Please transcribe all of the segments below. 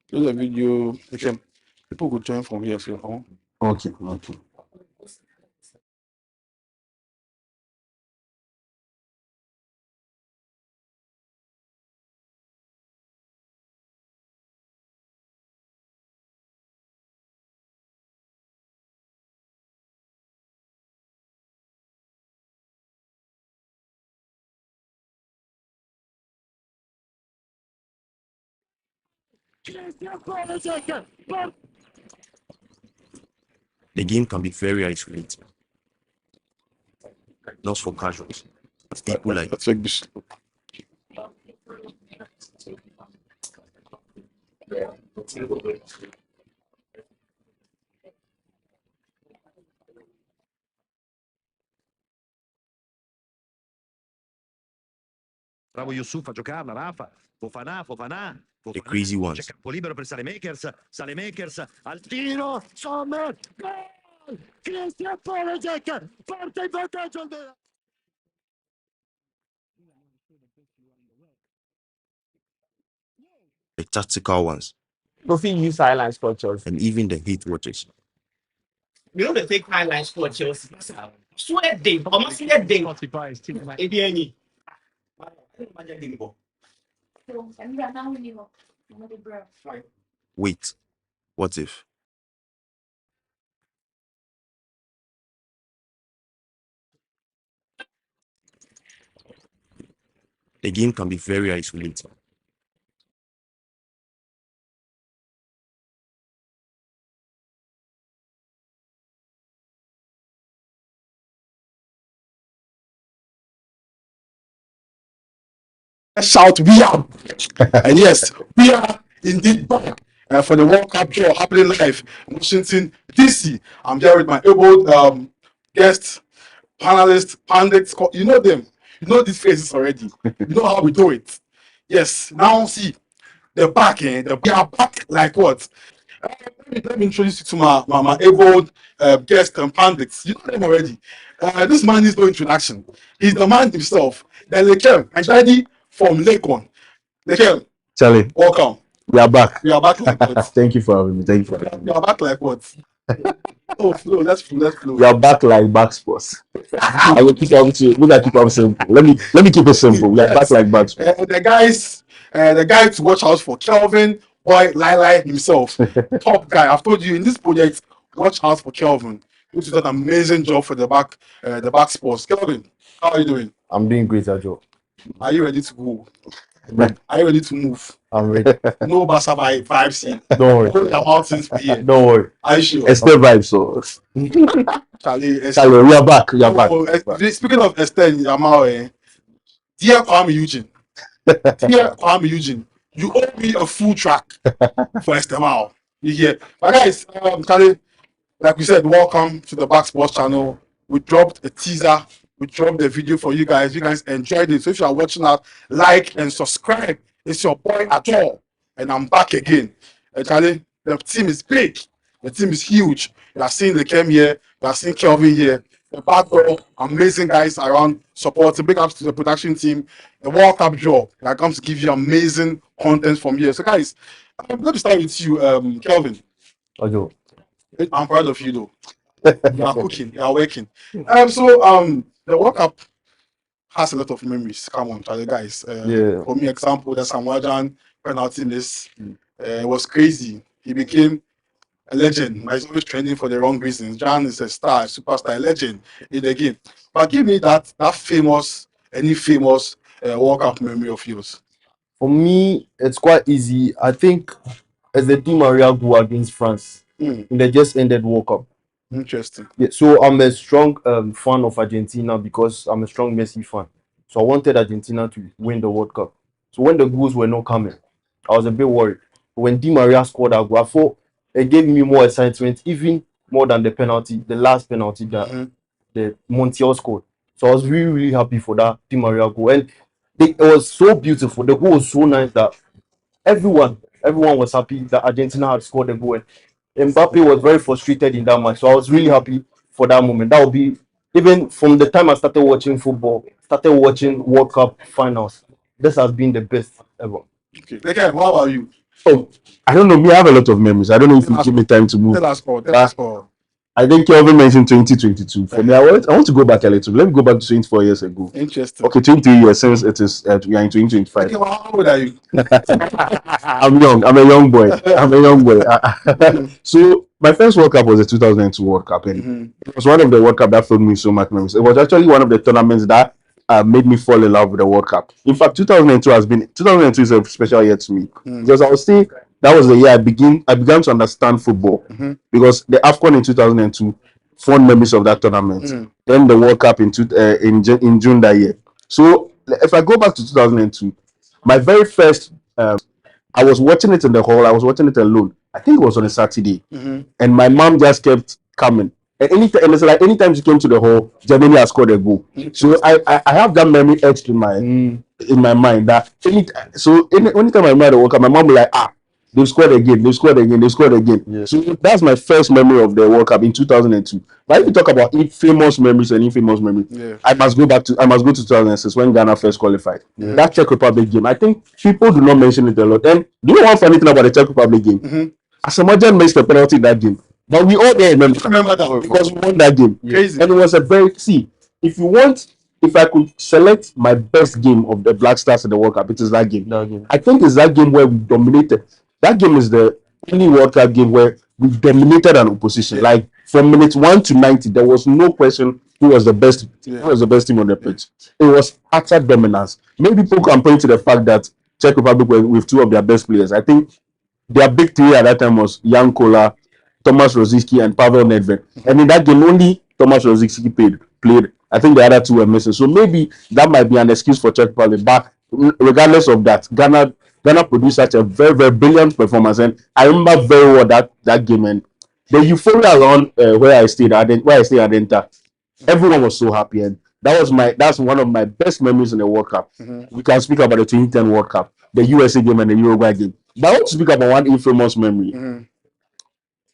There's a video. Okay. People could join from here. So, Okay, okay. The game can be very isolating, not for casuals. People like let's make this. Bravo Yusuf a giocarla, Rafa. Fofanà. the crazy C'è ones. campo libero per Salemakers al tiro. Sommer. Gol! Christian Polacek porta in vantaggio al Milan. The tactical ones, Kofi use highline structures. and even the hate watchers. You know the fake highline structures. Sweating, almost sweating. Any. Wait, what if? The game can be very isolating. Shout, we are. And yes, we are indeed back for the World Cup draw happening live in Washington, D.C. I'm here with my able guest, panelists, pundits. You know them. You know these faces already. You know how we do it. Yes, now see the back, we are back like what? Let me introduce you to my able guest and pundits. You know them already. This man needs no introduction. He's the man himself. Then Lekem, and Daddy from Lekon. Lekem, Charlie, welcome. we are back. We are back like what? Thank you for having me. Thank you for having We me. are back like what? Oh, flow. Let's flow. We are back like back sports. I will keep up to look at keep up simple. Let me keep it simple. We are back Yes. like back sports. The guy to watch out for, Kelvin Boy Lila himself. Top guy. I've told you in this project, watch out for Kelvin, which is an amazing job for the back sports. Kelvin, how are you doing? I'm doing great, Ajo. Are you ready to go? Are you ready to move? I'm ready. No Basa vibes here. Don't worry. No the mountains here. Don't worry. Are you sure? Esther vibes, so Charlie, Charlie, we are back. We are back. Speaking of Esther Yamao, dear Kwame Eugene, you owe me a full track for Esther Mao. You hear? But guys, Charlie, like we said, welcome to the Back Sports channel. We dropped a teaser. We dropped the video for you guys. You guys enjoyed it. So if you are watching out, like and subscribe. It's your boy at all. And I'm back again. Charlie, the team is big. The team is huge. You are seeing the Kem here. You are seeing Kelvin here. The back door, amazing guys around supporting. Big ups to the production team. The World Cup draw that comes to give you amazing content from here. So guys, let me start with you, Kelvin. Ajo. I'm proud of you though. You are cooking, you are working. The World Cup has a lot of memories. Come on, Charlie, guys. Yeah. For me, example, the Samuel Jan penalty miss. It was crazy. He became a legend. But he's always trending for the wrong reasons. Jan is a star, a superstar, a legend in the game. But give me that famous World Cup memory of yours. For me, it's quite easy. I think as the Di Maria goal against France in the just ended World Cup. Interesting. Yeah, so I'm a strong fan of Argentina because I'm a strong Messi fan. So I wanted Argentina to win the World Cup. So when the goals were not coming, I was a bit worried. But when Di Maria scored that goal, I thought it gave me more excitement, even more than the penalty, the last penalty that the Montiel scored. So I was really, really happy for that Di Maria goal. And it was so beautiful. The goal was so nice that everyone was happy that Argentina had scored the goal. And Mbappe was very frustrated in that match. So I was really happy for that moment. That would be, even from the time I started watching football, started watching World Cup finals, this has been the best ever. Okay. Okay, what about you? Oh, I don't know. Me, I have a lot of memories. I don't know if you give me time to move. Tell us all. Tell us all. I think Kelvin mentioned 2022. For me, I want to go back a little. Let me go back to 24 years ago. Interesting. Okay, 23 years since it is we are in 2025. Okay, well, how old are you? I'm young. I'm a young boy. So my first World Cup was the 2002 World Cup, and it was one of the World Cup that filled me so much memories. It was actually one of the tournaments that made me fall in love with the World Cup. In fact, 2002 is a special year to me because I would say that was the year I began to understand football because the AFCON in 2002, fond memories of that tournament. Then the World Cup in June that year. So if I go back to 2002, my very first I was watching it in the hall. I was watching it alone. I think it was on a Saturday, and my mom just kept coming. And it's like anytime she came to the hall, Germany has scored a goal. So I have that memory etched in my mind that anytime I remember the World Cup, my mom will like they've scored again, they've scored again, they've scored again. Yes. So that's my first memory of the World Cup in 2002. But if you talk about famous memories and infamous memories, I must go to 2006 when Ghana first qualified. That Czech Republic game, I think people do not mention it a lot. And do you know one funny thing about the Czech Republic game? Asamoah missed a penalty in that game, but we all there remember that because we won that game. Crazy. And it was a very if I could select my best game of the Black Stars in the World Cup, it is that game. I think it's that game where we dominated. That game is the only World Cup game where we dominated an opposition. Like from minute 1 to 90, there was no question who was the best. Who was the best team on the pitch? It was utter dominance. Maybe people can point to the fact that Czech Republic were with two of their best players. I think their big three at that time was Jan Kola, Thomas Rosicky, and Pavel Nedved. And in that game, only Thomas Rosicky played. I think the other two were missing. So maybe that might be an excuse for Czech Republic. But regardless of that, Ghana produced such a very, very brilliant performance. And I remember very well that game. And the euphoria around where I stayed at Enter, everyone was so happy. And that's one of my best memories in the World Cup. We can speak about the 2010 World Cup, the USA game and the Uruguay game. But I want to speak about one infamous memory.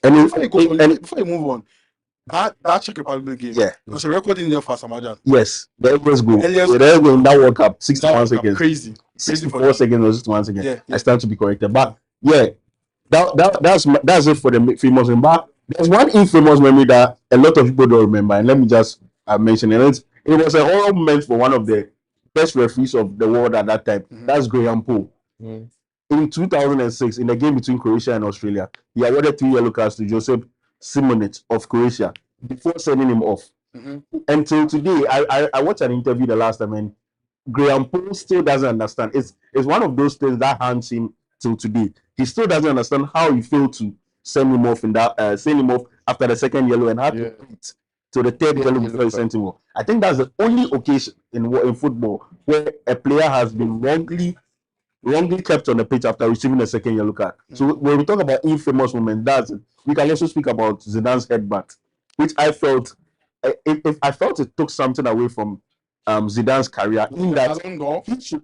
And before you move on, that Czech Republic game, was a record in there for Asamoah. Yes, the Everest goal. In that World Cup, 61 seconds. Crazy. 64 seconds or 61 seconds. I stand to be corrected. But yeah, that's it for the famous one. But there's one infamous memory that a lot of people don't remember, and let me just mention it. It was a horrible moment for one of the best referees of the world at that time. That's Graham Poole. In 2006, in the game between Croatia and Australia, he awarded 3 yellow cards to Joseph Simonic of Croatia before sending him off. Until today, I watched an interview the last time, and Graham Poole still doesn't understand. It's one of those things that haunts him till today. He still doesn't understand how he failed to send him off after the second yellow and had to wait till the third yellow before he sent him off. I think that's the only occasion in football where a player has been wrongly kept on the pitch after receiving a second yellow card. So when we talk about infamous moments, that's it. We can also speak about Zidane's headbutt, which I felt it took something away from Zidane's career. In that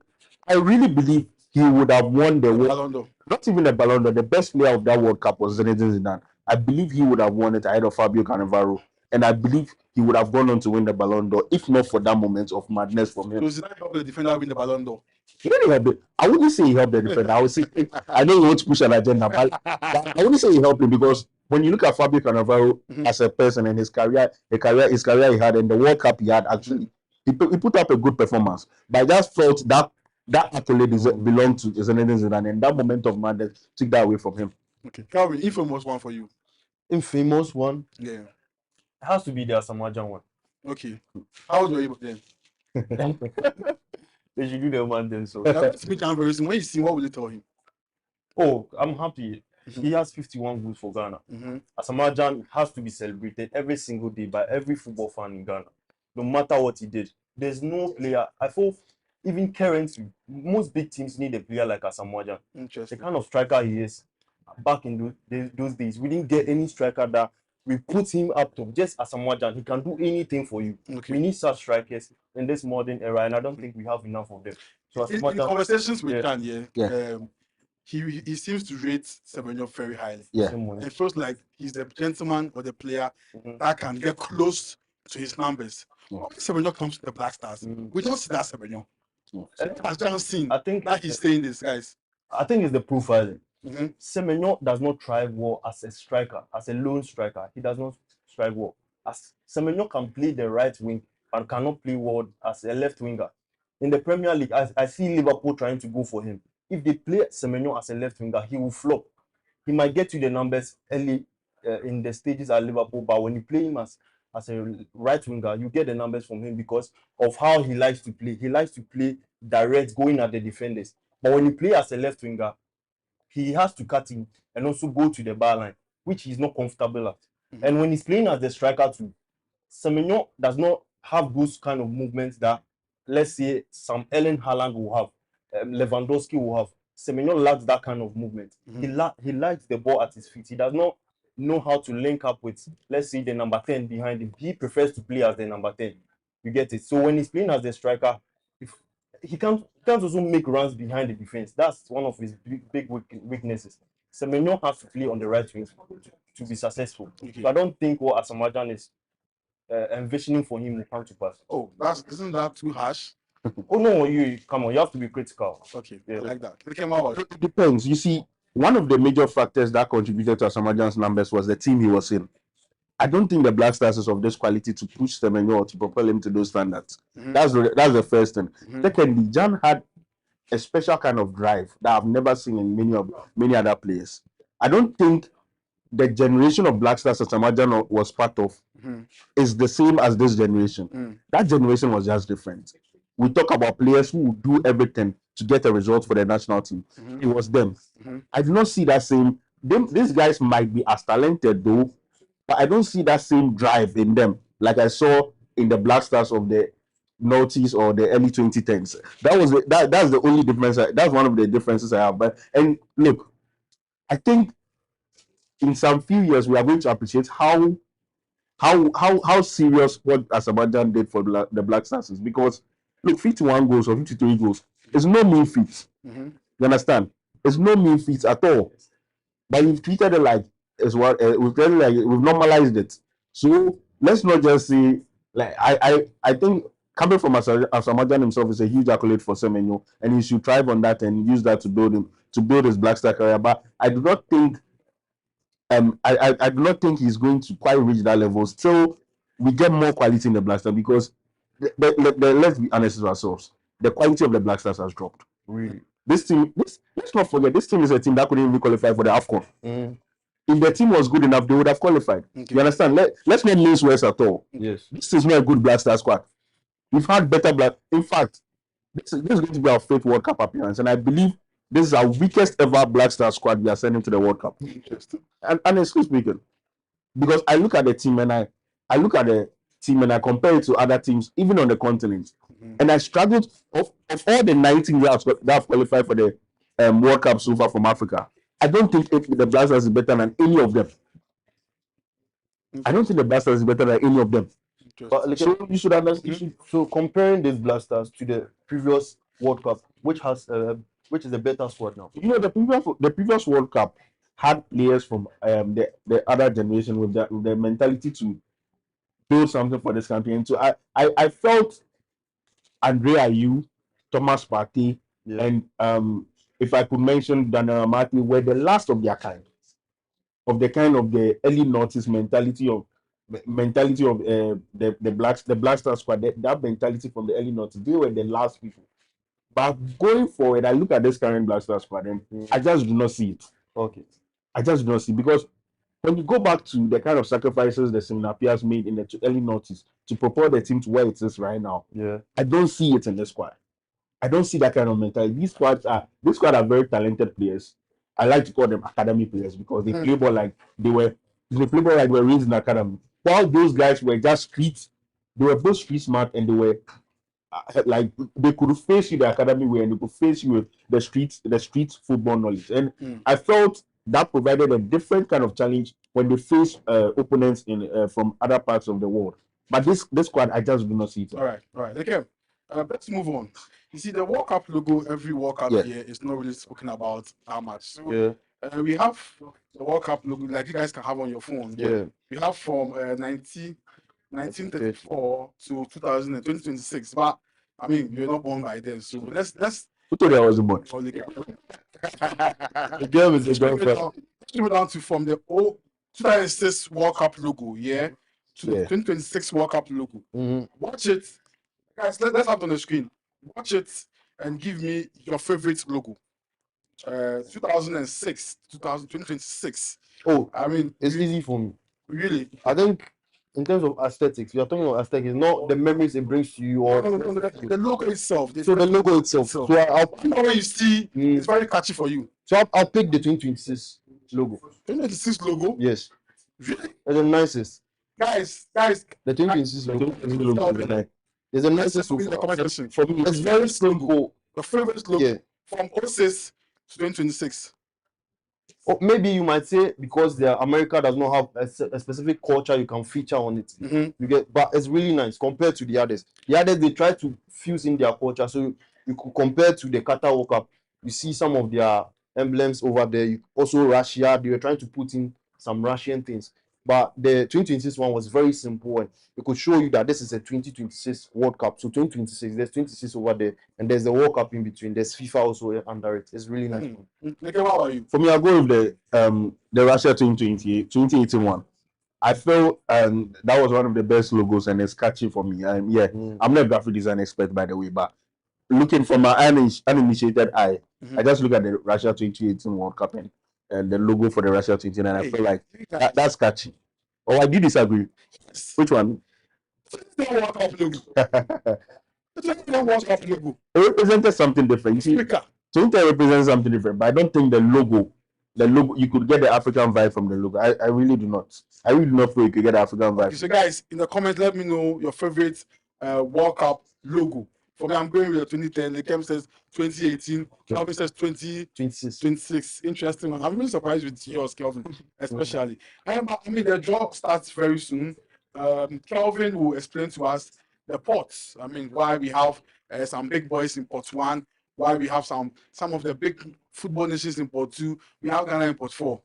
I really believe he would have won the Ballon d'Or. Not even the Ballon d'Or. The best player of that World Cup was Zinedine Zidane. I believe he would have won it ahead of Fabio Cannavaro, and I believe he would have gone on to win the Ballon d'Or if not for that moment of madness from him. So Zidane helped the defender win the Ballon d'Or. He didn't help it. I wouldn't say he helped the defender. I would say I know you want to push an agenda, but I wouldn't say he helped him because when you look at Fabio Cannavaro as a person and his career he had and the World Cup he had, actually he put up a good performance. But I just felt that accolade belonged to Zinedine Zidane, and that moment of madness took that away from him. Okay, Calvin, infamous one for you. Infamous one? Yeah. It has to be the Asamoah one. Okay. How old were you then? They should do the one then. So Let's meet him very soon. When you see him, what will you tell him? Oh, I'm happy. He has 51 goals for Ghana. Asamoah has to be celebrated every single day by every football fan in Ghana, no matter what he did. There's no player. I feel even currently, most big teams need a player like Asamoah. The kind of striker he is. Back in those days, we didn't get any striker that we put him up to. Just Asamoah, he can do anything for you. We need such strikers in this modern era, and I don't think we have enough of them. So in conversations with Jan, he seems to rate Semenyo very highly. It feels like he's the gentleman or the player that can get close to his numbers. When Semenyo comes to the Black Stars, we don't see that Semenyo. As Jan seen, I think that he's saying this, guys. I think it's the profiling. Semenyo does not thrive well as a striker, as a lone striker. He does not strive well. As Semenyo can play the right wing and cannot play well as a left winger. In the Premier League, I see Liverpool trying to go for him. If they play Semenyo as a left winger, he will flop. He might get you the numbers early in the stages at Liverpool, but when you play him as a right winger, you get the numbers from him because of how he likes to play. He likes to play direct, going at the defenders. But when you play as a left winger, he has to cut in and also go to the bar line, which he's not comfortable at. And when he's playing as the striker too, Semenyo does not have those kind of movements that, let's say, some Erling Haaland will have, Lewandowski will have. Semenyo lacks that kind of movement. He likes the ball at his feet. He does not know how to link up with, let's say, the number 10 behind him. He prefers to play as the number 10. You get it? So when he's playing as the striker, if he can't also make runs behind the defense. That's one of his big weaknesses. Semenyo has to play on the right wing to be successful. Okay. So I don't think what Asamajan is envisioning for him will come to pass. Oh, isn't that too harsh? Oh no, come on, you have to be critical. Okay, Yeah. I like that. It came out. It depends. You see, one of the major factors that contributed to Asamajan's numbers was the team he was in. I don't think the Black Stars is of this quality to push Semenyo or to propel him to those standards. That's the first thing. Secondly, Jan had a special kind of drive that I've never seen in many other players. I don't think the generation of Black Stars that Asamajan was part of is the same as this generation. That generation was just different. We talk about players who would do everything to get a result for the national team. It was them. I do not see that same. These guys might be as talented though, but I don't see that same drive in them like I saw in the Black Stars of the noughties or the early 2010s. That's the only difference. That's one of the differences I have. But and look, I think in some few years we are going to appreciate how serious what Asamajan did for the Black Stars is, because look, 51 goals or 53 goals is no mean feat. You understand? It's no mean feat at all. But we've treated it like as well. We've normalized it. So let's not just say like I think coming from Asamajan himself is a huge accolade for Semenyo, and he should thrive on that and use that to build his Black Star career. But I do not think I do not think he's going to quite reach that level. Still, we get more quality in the Black Star because let's be honest with ourselves. The quality of the Black Stars has dropped. Really? This team, let's not forget, this team is a team that couldn't even qualify for the AFCON. If the team was good enough, they would have qualified. Okay. You understand? Let's not mince words at all. Yes. This is not a good Black Star squad. We've had better Black. In fact, this is going to be our fifth World Cup appearance, and I believe this is our weakest ever Black Star squad we are sending to the World Cup. And honestly speaking, because I look at the team and I compare it to other teams, even on the continent, and I struggled of all the 19 years that have qualified for the World Cup so far from Africa. I don't think the Black Stars is better than any of them. I don't think the Black Stars is better than any of them. But so you should understand. So comparing these Black Stars to the previous World Cup, which is a better squad now? You know, the previous World Cup had players from the other generation with the mentality to build something for this country. And so I felt Andre Ayew, Thomas Partey, and if I could mention Daniel Amati, were the last of their kind, of the early noughties mentality of the Black Star squad. That mentality from the early noughties, they were the last people. But going forward, I look at this current Black Star squad and I just do not see it. Okay. I just do not see, because when you go back to the kind of sacrifices the Sinapias made in the early noughties to propel the team to where it is right now, I don't see it in the squad. I don't see that kind of mentality. This squad are very talented players. I like to call them academy players because they play ball like they were raised in academy. While those guys were just streets, they were both street smart and they were like they could face you the academy way and they could face you with the street football knowledge. And I felt that provided a different kind of challenge when they face opponents from other parts of the world. But this squad, I just do not see it. All right. Okay. Let's move on. You see, the World Cup logo every World Cup year is not really spoken about that much. So we have the World Cup logo, like you guys can have on your phone. We have from 1934 to 2026. But I mean, you're not born by then, so let's. Who told you I wasn't born? The game is a girlfriend. Let's down to from the 2006 World Cup logo, yeah, to the Yeah. 2026 World Cup logo. Watch it, guys. Let's have it on the screen. Watch it and give me your favorite logo. 2006, 2026. Oh, I mean, it's easy for me. really. I think in terms of aesthetics, we are talking about aesthetics, not the memories it brings to you or No, the logo itself. so the logo itself. So I'll When you see, it's very catchy for you. so I'll pick the 2026 logo. 2026 logo. Yes, Really, it's the nicest. guys. The 2026 logo. It's the nicest In the comment section. for me. It's very simple. Your favorite logo Yeah. from 06 to 2026. Or maybe you might say because America does not have a specific culture you can feature on it. You get, but it's really nice compared to the others. The others they try to fuse in their culture, so you could compare to the Qatar World Cup. You see some of their emblems over there. Also Russia, they were trying to put in some Russian things. But the 2026 one was very simple and it could show you that this is a 2026 World Cup. So 2026, there's 26 over there, and there's a World Cup in between. There's FIFA also under it. It's really nice. Okay, what about you? For me, I'll go with the Russia 2018 one. I felt that was one of the best logos and it's catchy for me. I'm not a graphic design expert by the way, but looking from my uninitiated eye, I just look at the Russia 2018 World Cup and the logo for the Russia 2018 and I feel like that's catchy. Oh, I do disagree. Which one? The World Cup logo. The World Cup logo. It represented something different. You see, Twitter represents something different, but I don't think the logo, you could get the African vibe from the logo. I really do not. I really do not feel you could get the African vibe. Okay, so guys, in the comments, let me know your favorite World Cup logo. For me, I'm going with the 2010. The Kem says 2018. Kelvin says 2026. Interesting one. I'm really surprised with yours, Kelvin, especially. I mean, the draw starts very soon. Kelvin will explain to us the ports. I mean, why we have some big boys in port 1, why we have some of the big football nations in port 2. We have Ghana in port 4.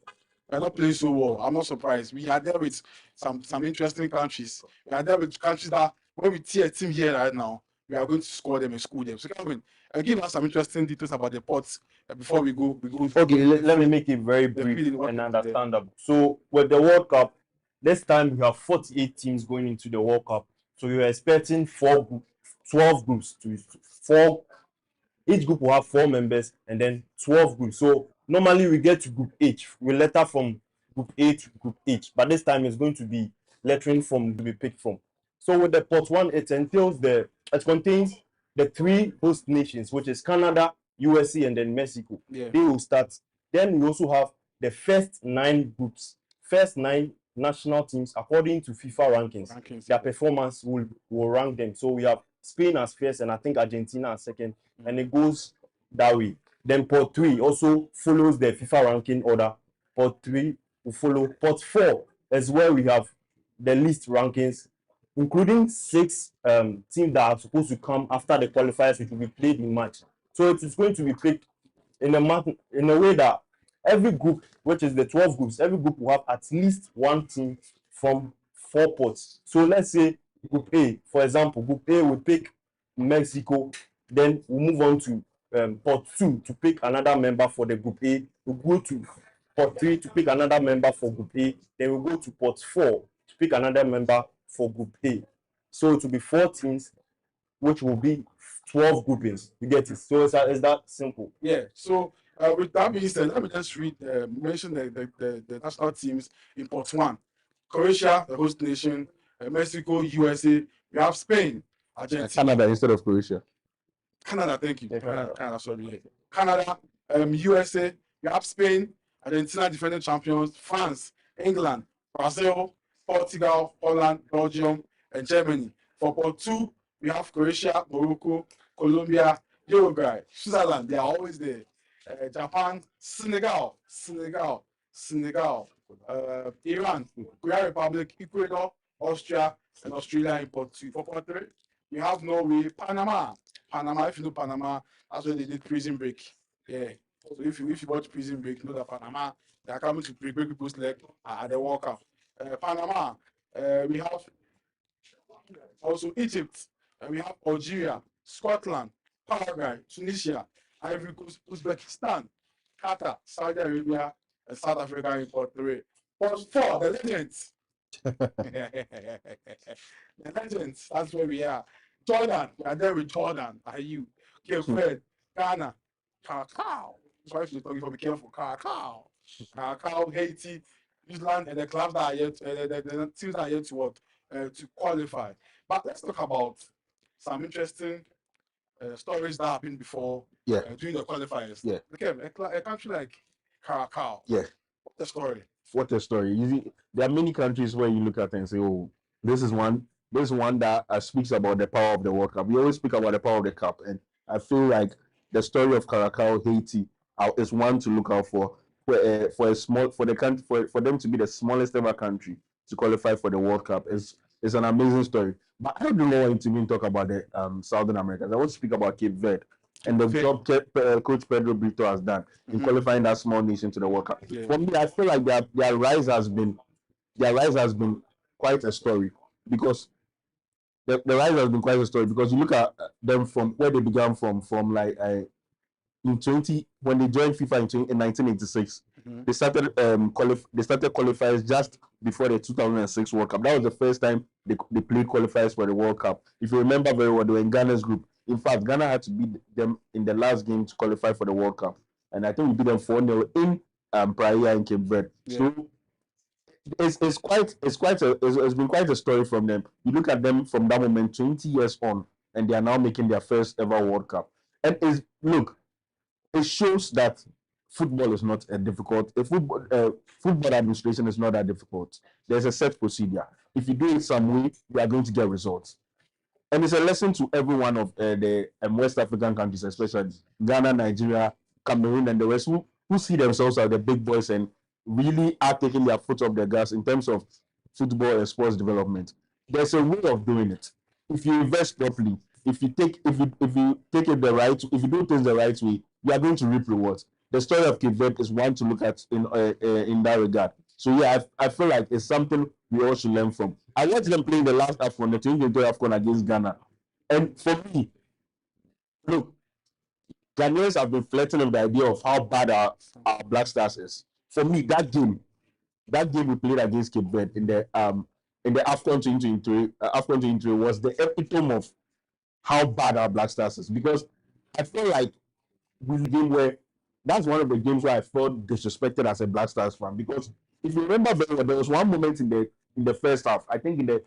We're not playing so well. I'm not surprised. We are there with some interesting countries. We are there with countries that when we see a team here right now, we are going to score them and school them. So Calvin, give us some interesting details about the ports before we go. Okay, let me make it very brief and understandable. So with the World Cup, this time we have 48 teams going into the World Cup. So you're expecting 12 groups to 4. Each group will have 4 members and then 12 groups. So normally we get to group H. We letter from group A to group H, but this time it's going to be lettering from to be picked from. So with the pot 1, it contains the 3 host nations, which is Canada, USA, and then Mexico. Yeah. They will start. Then we also have the first 9 groups, first 9 national teams according to FIFA rankings. Their performance will rank them. So we have Spain as first, and I think Argentina as second, and it goes that way. Then pot 3 also follows the FIFA ranking order. Pot 3 will follow. Pot 4 is where we have the least rankings, including 6 teams that are supposed to come after the qualifiers, which will be played in March. So it is going to be picked in a way that every group, which is the 12 groups, every group will have at least 1 team from 4 pots. So let's say Group A, for example, Group A will pick Mexico, then we'll move on to pot 2 to pick another member for the Group A. We'll go to pot 3 to pick another member for Group A. Then we'll go to pot 4 to pick another member for Group A. So it will be 4 teams, which will be 12 groupings. You get it? So it's that simple. Yeah. So with that being said, let me just mention the national teams in pot 1. Croatia, the host nation, Mexico, USA. We have Spain, Argentina. Canada instead of Croatia. Canada, thank you. Yeah, Canada, sorry. Canada, USA. We have Spain, Argentina, defending champions, France, England, Brazil, Portugal, Holland, Belgium, and Germany. For pot 2, we have Croatia, Morocco, Colombia, Uruguay, Switzerland. They are always there. Japan, Senegal, Iran, Korea Republic, Ecuador, Austria, and Australia in pot 2. For pot 3, we have Norway, Panama. If you know Panama, that's where they did Prison Break. Yeah. So if you watch Prison Break, you know that Panama, they are coming to break people's leg at the World Cup. Panama, we have also Egypt, and we have Algeria, Scotland, Paraguay, Tunisia, Ivory Coast, Uzbekistan, Qatar, Saudi Arabia, and South Africa in pot 3. Pot 4, the legends. The legends, that's where we are. Jordan, we are there with Jordan. Are you? Cape Verde, Ghana, Cacao. Sorry if you're talking for be careful. Cacao, Haiti, New Zealand, and the clubs that are yet, the teams that are yet to what? To qualify. But let's talk about some interesting stories that happened before Yeah. during the qualifiers. Yeah. Okay, a country like Cacao. Yeah. What the story? What a story. You see, there are many countries where you look at and say, oh, this is one that speaks about the power of the World Cup. We always speak about the power of the cup, and I feel like the story of Caracas, Haiti, is one to look out for a small for the country for them to be the smallest ever country to qualify for the World Cup is an amazing story. But I don't know want to even talk about the Southern Americans. I want to speak about Cape Verde and the job Coach Pedro Brito has done in qualifying that small nation to the World Cup. Yeah. For me, I feel like their rise has been quite a story because the rise has been quite a story because you look at them from where they began from like in 20 when they joined FIFA in 1986. They started qualifiers just before the 2006 World Cup. That was the first time they played qualifiers for the World Cup. If you remember very well, they were in Ghana's group. In fact, Ghana had to beat them in the last game to qualify for the World Cup, and I think we beat them 4-0 in Praia in Cape Verde. Yeah. So it's been quite a story from them. You look at them from that moment 20 years on, and they are now making their first ever World Cup. And it shows that football is not a difficult. Football administration is not that difficult. There's a set procedure. If you do it some way, you are going to get results. And it's a lesson to every one of the West African countries, especially Ghana, Nigeria, Cameroon, and the rest, who see themselves as the big boys and really are taking their foot off the gas in terms of football and sports development. There's a way of doing it. If you invest properly, if you take it the right, if you do things the right way, you are going to reap rewards. The story of Cape Verde is one to look at in that regard. So yeah, I feel like it's something we all should learn from. I watched them playing the last AFCON, the 2022 AFCON against Ghana, and for me, look, Ghanaians have been flirting with the idea of how bad our Black Stars is. For me, that game we played against Cape Verde in the AFCON 2023, AFCON 2023 was the epitome of how bad our Black Stars is, because I feel like this game where that's one of the games where I felt disrespected as a Black Stars fan, because if you remember very well, there was one moment in the first half, I think in the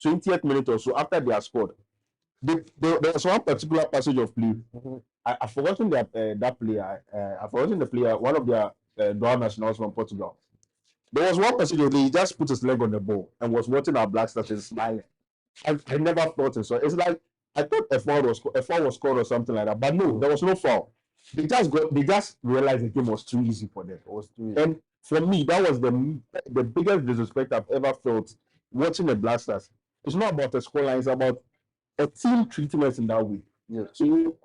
20th minute or so after they had scored, there was one particular passage of play. I've forgotten that player. I've forgotten the player, one of their dual nationals from Portugal. There was one passage of play, he just put his leg on the ball and was watching our Black Stars and smiling. I never thought it. So it's like I thought a foul was scored or something like that, but no, there was no foul. They just realized the game was too easy for them. It was too easy. And for me, that was the biggest disrespect I've ever felt watching the Black Stars. It's not about the scoreline, it's about a team treating us in that way. Yeah. So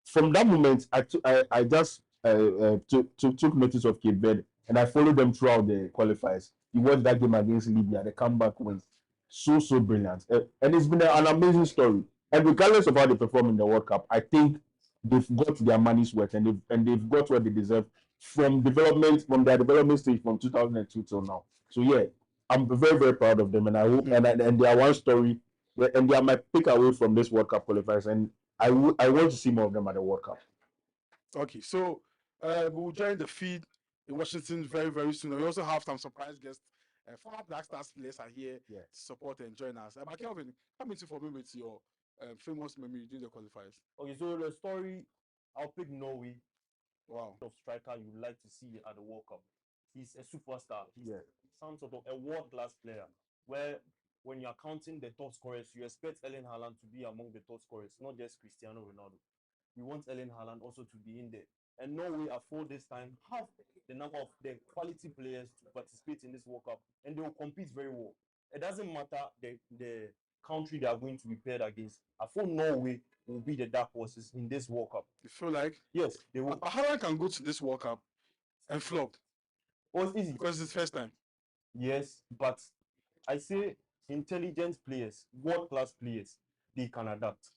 from that moment, I just took notice of Cape Verde and I followed them throughout the qualifiers. You watched that game against Libya, the comeback wins. So brilliant. And it's been an amazing story. And regardless of how they perform in the World Cup, I think they've got their money's worth and they've got what they deserve from their development stage from 2002 till now. So yeah, I'm very, very proud of them, and I hope and they are one story and they are my pick away from this World Cup qualifiers, and I want to see more of them at the World Cup. Okay, so we'll join the feed in Washington very, very soon. We also have some surprise guests. Former Black Stars players are here to support and join us. But Kelvin, come into for me with your famous memory during the qualifiers. Okay, so the story, I'll pick Norway. Wow. Of striker you would like to see at the World Cup. He's a superstar. He's some sort of a world-class player. Where when you're counting the top scorers, you expect Erling Haaland to be among the top scorers, not just Cristiano Ronaldo. We want Erling Haaland also to be in there. And Norway afford this time have the number of the quality players to participate in this World Cup, and they will compete very well. It doesn't matter the country they are going to be paired against. I thought Norway will be the dark horses in this World Cup. You feel like? Yes, they will. Haaland can go to this World Cup and flop. Oh, it's easy. Because it's the first time. Yes, but I say intelligent players, world-class players, they can adapt.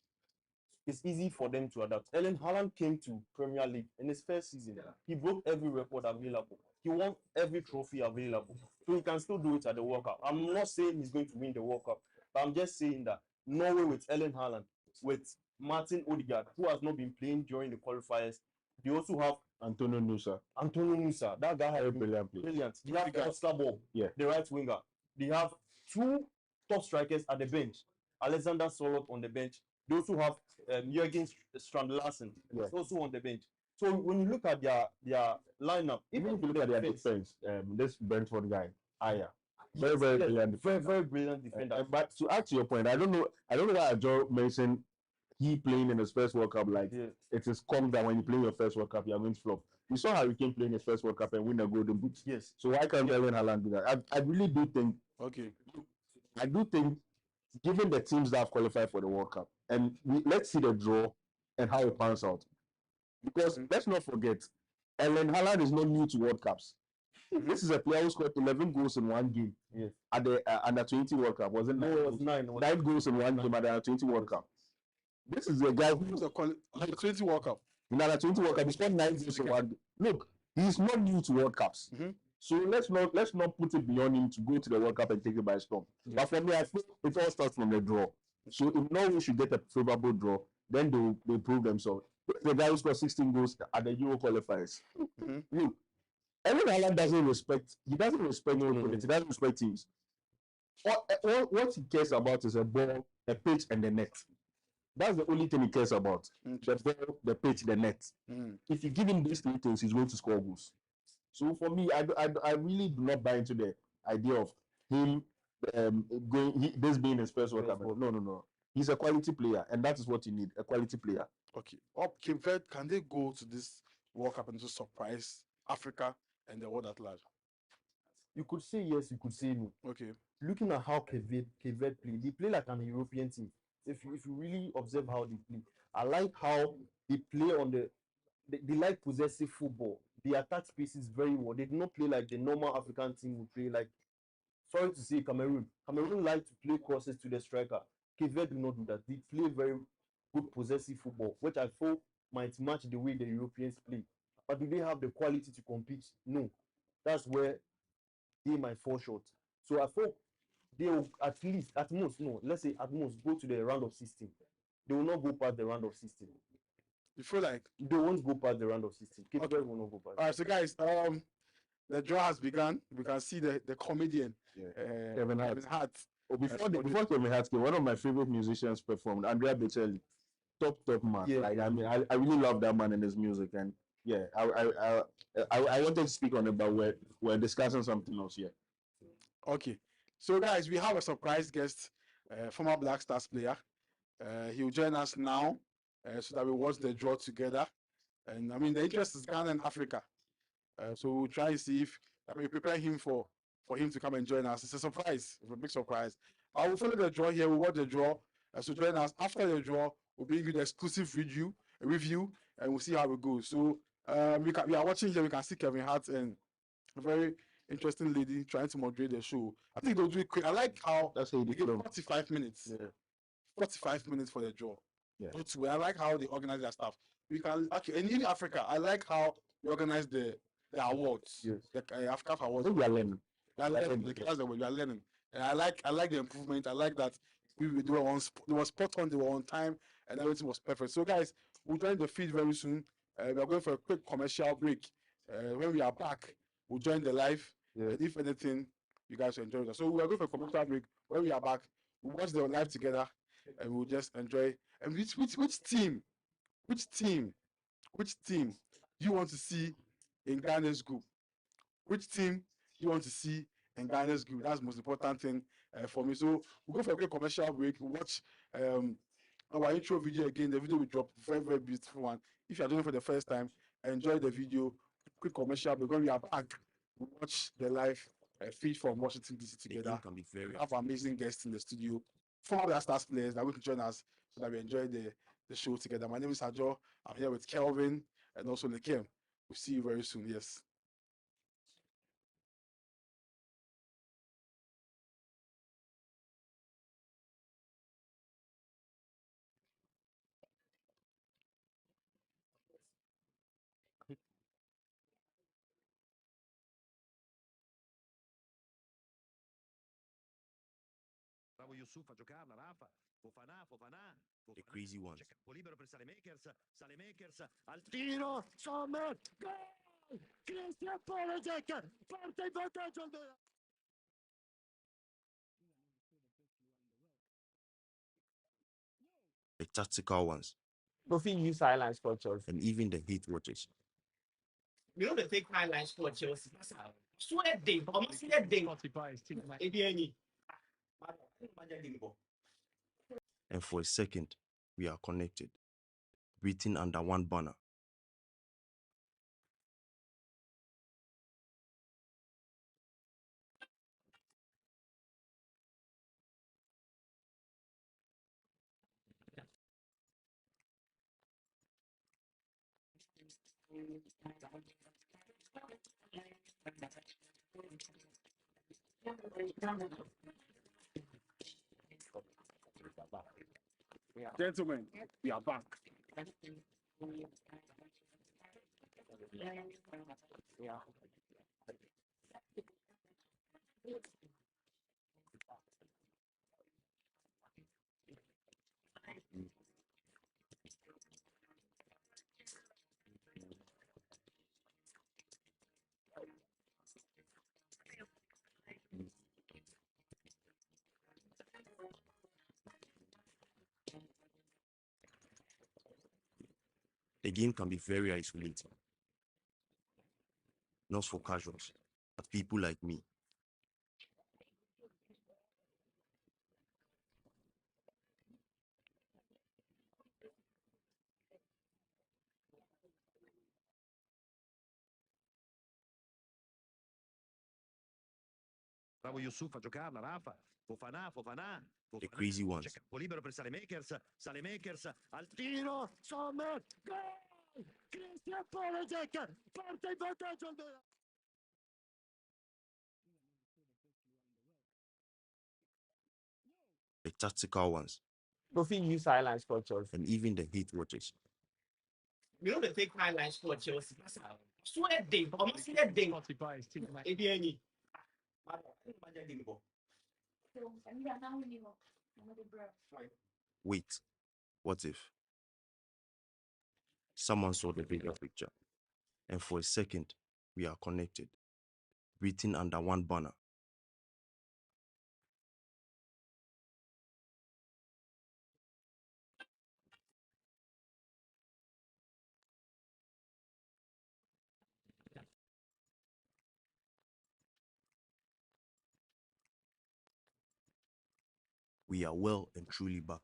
it's easy for them to adapt. Erling Haaland came to Premier League in his first season. He broke every record available. He won every trophy available. So he can still do it at the World Cup. I'm not saying he's going to win the World Cup, but I'm just saying that Norway with Erling Haaland, with Martin Odegaard, who has not been playing during the qualifiers, they also have Antonio Nusa. That guy has been Brilliant player. brilliant. They have Oscar Bob, Yeah. the right winger. They have two top strikers at the bench. Alexander Solot on the bench. They also have Jürgen Strand Larsen, also on the bench. So when you look at their lineup, Even if you look at their defense, this Brentford guy, Aya, very brilliant, very brilliant defender. But to add to your point, I don't know why Joe mentioned he playing in his first World Cup like it is come that when you play your first World Cup, you are going to flop. You saw how he came playing his first World Cup and win a Golden Boot. Yes. So why can't Erling Haaland do that? I really do think. Okay. I do think, given the teams that have qualified for the World Cup, and let's see the draw and how it pans out. Because let's not forget, Erling Haaland is not new to World Cups. This is a player who scored 11 goals in one game at the under 20 World Cup. Wasn't it? No, it was 9. 9 goals in one game at the under 20 World Cup. This is a guy who's a 20 World Cup. In under 20 World Cup, he scored 9 goals in one game. Look, he's not new to World Cups. So let's not put it beyond him to go to the World Cup and take it by storm. But for me, I think it all starts from the draw. So if Norway should get a favorable draw, then they'll prove themselves. The guy who scored 16 goals at the Euro qualifiers. Look, Erling Haaland doesn't respect opponents. He doesn't respect teams. What he cares about is a ball, a pitch, and the net. That's the only thing he cares about. The ball, the pitch, the net. If you give him these 3 things, he's going to score goals. So for me, I really do not buy into the idea of him this being his first World Cup. No. He's a quality player, and that is what you need, a quality player. Okay. Can they go to this World Cup and just surprise Africa and the world at large? You could say yes, you could say no. Okay. Looking at how Cape Verde play, they play like an European team. If you really observe how they play, I like how they play on they like possessive football. They attack spaces very well. They do not play like the normal African team would play. Like, sorry to say, Cameroon like to play crosses to the striker. Cape Verde do not do that. They play very good possessive football, which I feel might match the way the Europeans play. But do they have the quality to compete? No. That's where they might fall short. So I thought they will at most go to the round of 16. They will not go past the round of 16. You feel like they won't go past the round of 16. Cape Verde will not go past. All right, so guys, the draw has begun. We can see the comedian Kevin Hart. Before Kevin Hart came, one of my favorite musicians performed, Andrea Bocelli. Top man. Yeah. Like, I mean, I really love that man and his music, and yeah, I wanted to speak on it, but we're discussing something else here. Okay, so guys, we have a surprise guest, former Black Stars player. He will join us now, so that we watch the draw together. And I mean, the interest is Ghana and Africa, so we'll try and see if we prepare him for him to come and join us. It's a surprise, it's a big surprise. I will follow the draw here. We'll watch the draw. So join us after the draw. We'll bring you the exclusive review, and we'll see how it goes. So we are watching here. We can see Kevin Hart and a very interesting lady trying to moderate the show. I think they'll do it quick. I like how That's how you they do give it. 45 minutes. Yeah. 45 minutes for the draw. Yeah. I like how they organize their stuff. We can actually, and in Africa, I like how they organize the awards. Yes. The Africa awards. I think we are learning. That's the way we are learning. And I like the improvement. I like that they were spot on, they were on time, and everything was perfect. So guys, we'll join the feed very soon. We are going for a quick commercial break. When we are back, we'll join the live. Yeah. And if anything, you guys will enjoy it. So we are going for a commercial break. When we are back, we'll watch the live together, and we'll just enjoy. And which team do you want to see in Ghana's group? Which team do you want to see in Ghana's group? That's the most important thing for me. So we'll go for a quick commercial break. We'll watch our intro video again. The video we dropped, very, very beautiful one. If you are doing it for the first time, enjoy the video. Quick commercial break. When we are back, we'll watch the live feed from Washington DC together. Can be very We have amazing guests in the studio. Former Black Stars players that will join us so that we enjoy the show together. My name is Ajo. I'm here with Kelvin and also Nikem. We'll see you very soon. Yes. Yusuf a giocarla, Rafa. Fofana, The crazy ones. C'è campo libero per Saelemaekers al tiro, Sommer, gol! Christian Pulisic porta in vantaggio al Milan. The tactical ones. Nothing use highlights for Chelsea. And even the hate watchers. You know they take highlights for Chelsea. Swear they, but almost swear they. Any. And for a second, we are connected, breathing under one banner. Gentlemen, we are back. The game can be very isolating. Not for casuals, but people like me. Bravo Yusuf a giocarla, Rafa. Fofana. The crazy ones. C'è campo libero per Saelemaekers al tiro, Sommer, gol! Christian Pulisic porta in vantaggio al Milan. The tactical ones. Nothing use highlights for Chelsea. And even the hate watchers. You know they take highlights for Chelsea. Swear they, but almost swear they. Any. Wait, what if someone saw the bigger picture? And for a second, we are connected, breathing under one banner. We are well and truly back.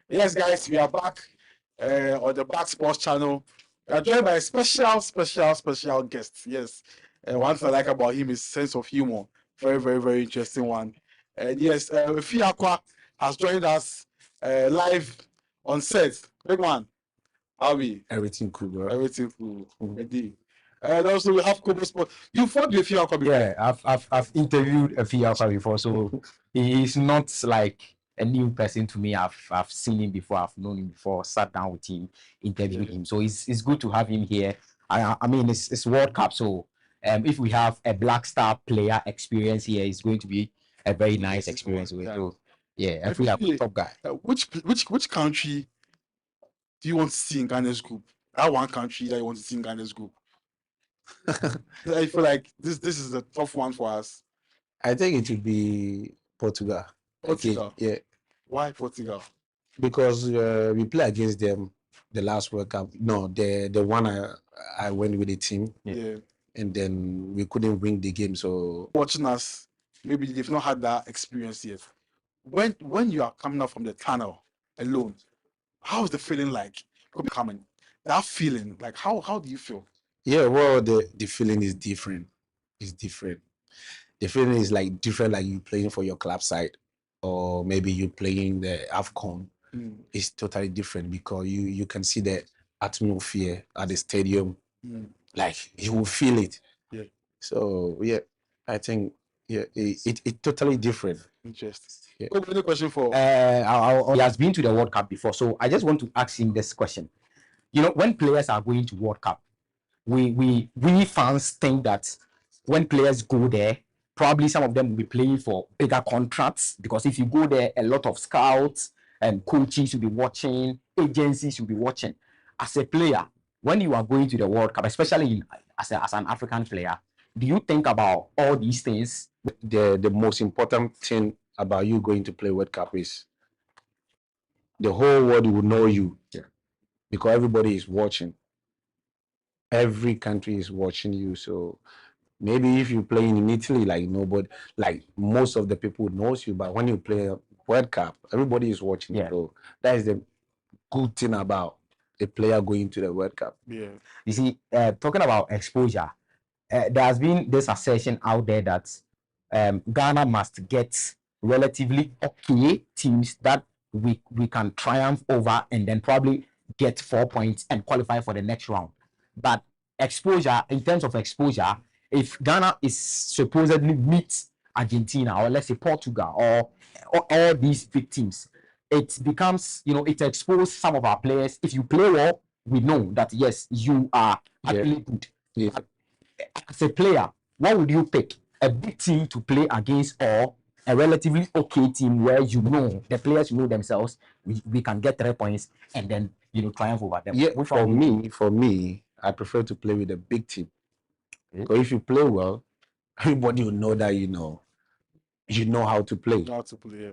Yes, guys, we are back on the Back Sports channel. We are joined by a special guest. Yes, one thing I like about him is sense of humor. Very interesting one. And yes, Fiakwa has joined us live on set. Big man, how are you? Everything cool, bro. Everything cool. Indeed. And also we have Kobo Sport. You fought with Fiakwa before? Yeah, I've interviewed a Fiakwa before, so he is not like a new person to me. I've seen him before, I've known him before, sat down with him, interviewed him. So it's good to have him here. I mean it's World Cup, so if we have a Black Star player experience here, it's going to be a very nice experience. So yeah, a Fiakwa top guy. Which country do you want to see in Ghana's group? That one country that you want to see in Ghana's group? I feel like this is a tough one for us. I think it would be Portugal. Portugal? Okay, yeah. Why Portugal? Because we play against them the last World Cup. No, the one I went with the team. Yeah. And then we couldn't win the game. So watching us, maybe they've not had that experience yet. When you are coming out from the tunnel alone, how is the feeling like? Coming, that feeling, like how do you feel? Yeah, well, the feeling is different. It's different. The feeling is like different, like you playing for your club side, or maybe you playing the AFCON. It's totally different because you can see the atmosphere at the stadium. Like you will feel it. Yeah. So yeah, I think it totally different. Interesting. Yeah. Any question for? He has been to the World Cup before, so I just want to ask him this question. You know, when players are going to World Cup, we fans think that when players go there, probably some of them will be playing for bigger contracts, because if you go there, a lot of scouts and coaches will be watching, agencies will be watching. As a player, when you are going to the World Cup, especially as an African player, do you think about all these things? The most important thing about you going to play World Cup is the whole world will know you. Yeah. Because everybody is watching. Every country is watching you. So maybe if you play in Italy, like nobody, like most of the people knows you, but when you play a World Cup, everybody is watching. Yeah. So that is the good thing about a player going to the World Cup. Yeah. You see, talking about exposure, there has been this assertion out there that Ghana must get relatively okay teams that we can triumph over and then probably get 4 points and qualify for the next round. But exposure, in terms of exposure, if Ghana is supposedly meet Argentina or let's say Portugal or all these big teams, it becomes, it exposes some of our players. If you play well, we know that yes, you are actually good. Yeah. As a player, what would you pick? A big team to play against or a relatively okay team where the players know themselves, we can get 3 points and then triumph over them? Yeah, for me, I prefer to play with a big team. Because if you play well, everybody will know that you know how to play. How to play. Yeah.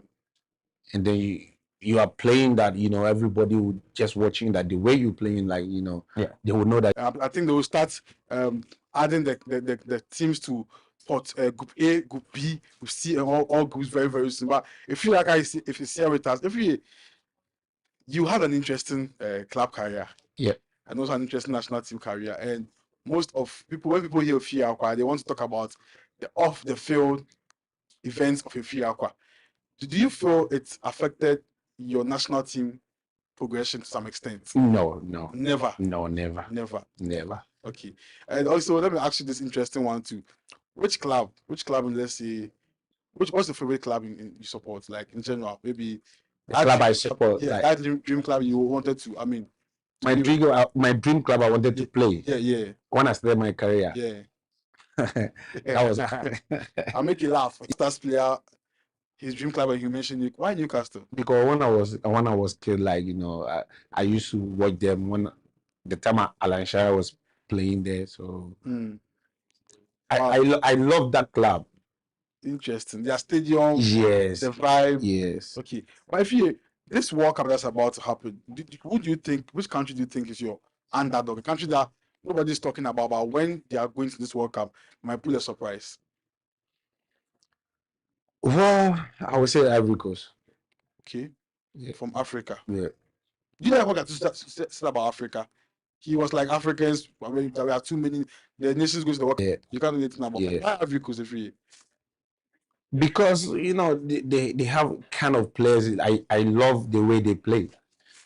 And then you are playing that, everybody will just watching that the way you playing, like, they will know that. I think they will start adding the teams to Group A, Group B, Group C, and all groups very soon. But if you if you share with us, you have an interesting club career, yeah, and also an interesting national team career, and most of people, when people hear Fiakwa, they want to talk about the off the field events of a Fiakwa. Do you feel it's affected your national team progression to some extent? No. Never. No, never. Never. Okay. And also, let me ask you this interesting one too. Which club, let's say, what's the favorite club you support? Like in general, maybe the club I support. Yeah, like, that dream club you wanted to. I mean, my dream club I wanted to play. Yeah. When I started my career. Yeah. That was. I'll make you laugh. Stars player, his dream club, and you mentioned why Newcastle? Because when I was kid, like I used to watch them when the time Alan Shire was playing there. So I love that club. Interesting. Their stadium. Yes. The vibe. Yes. Okay. But if this World Cup that's about to happen, which country do you think is your underdog? A country that nobody's talking about, but when they are going to this World Cup, might pull a surprise. Well, I would say Ivory Coast. Okay. from Africa. Yeah. Do you know what got to say about Africa? He was like Africans. I mean, there are too many. The nations goes to the work. Yeah. You can't do anything about Yeah. it. Why have you Kosefi? Because you know they have kind of players. I love the way they play.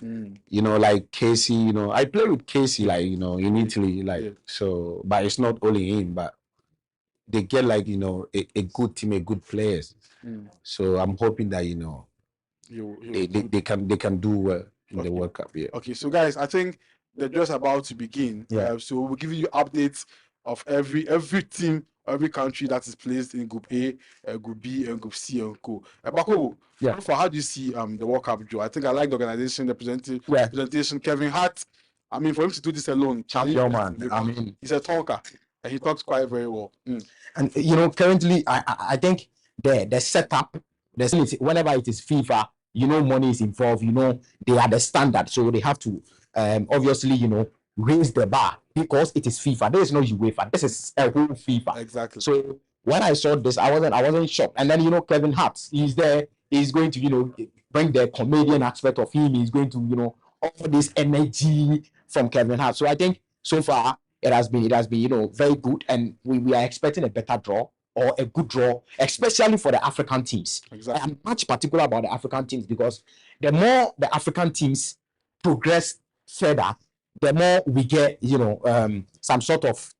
You know, like Casey. You know, I play with Casey, like you know, in Italy, like so. But it's not only him, but they get like you know a good team, a good players. So I'm hoping that you know they can do well in the World Cup. Yeah. Okay, so guys, I think the draw's about to begin. Yeah. So we'll give you updates of every team, every country that is placed in Group A, Group B, and Group C and co. Bako, Yeah. for how do you see the World Cup draw? I think I like the organization, the presentation. Kevin Hart, I mean, for him to do this alone, Champion man. I mean, he's a talker and he talks quite very well. And you know, currently, I think the setup, whenever it is FIFA, you know, money is involved. You know, they are the standard, so they have to obviously, you know, raise the bar because it is FIFA. There is no UEFA. This is a whole FIFA. Exactly. So when I saw this, I wasn't shocked. And then you know, Kevin Hart, he's there. He's going to you know bring the comedian aspect of him. He's going to you know all this energy from Kevin Hart. So I think so far it has been you know very good, and we are expecting a better draw or a good draw, especially for the African teams. Exactly. I am much particular about the African teams because the more the African teams progress further, the more we get you know some sort of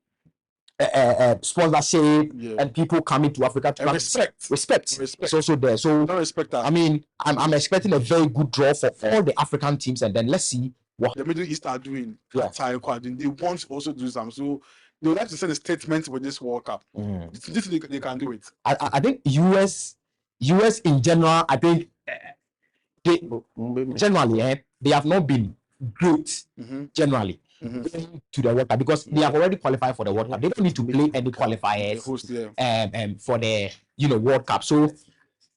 sponsorship and people coming to Africa to respect. It's also there. So no respect that. I mean, I'm expecting a very good draw for all the African teams, and then let's see what the Middle East are doing. Yeah. They want to also do some. So they would like to send a statement with this World Cup. This they can do it. I think US in general, I think they generally they have not been great generally going to the World Cup because they have already qualified for the World Cup. They don't need to play any qualifiers for the you know World Cup. So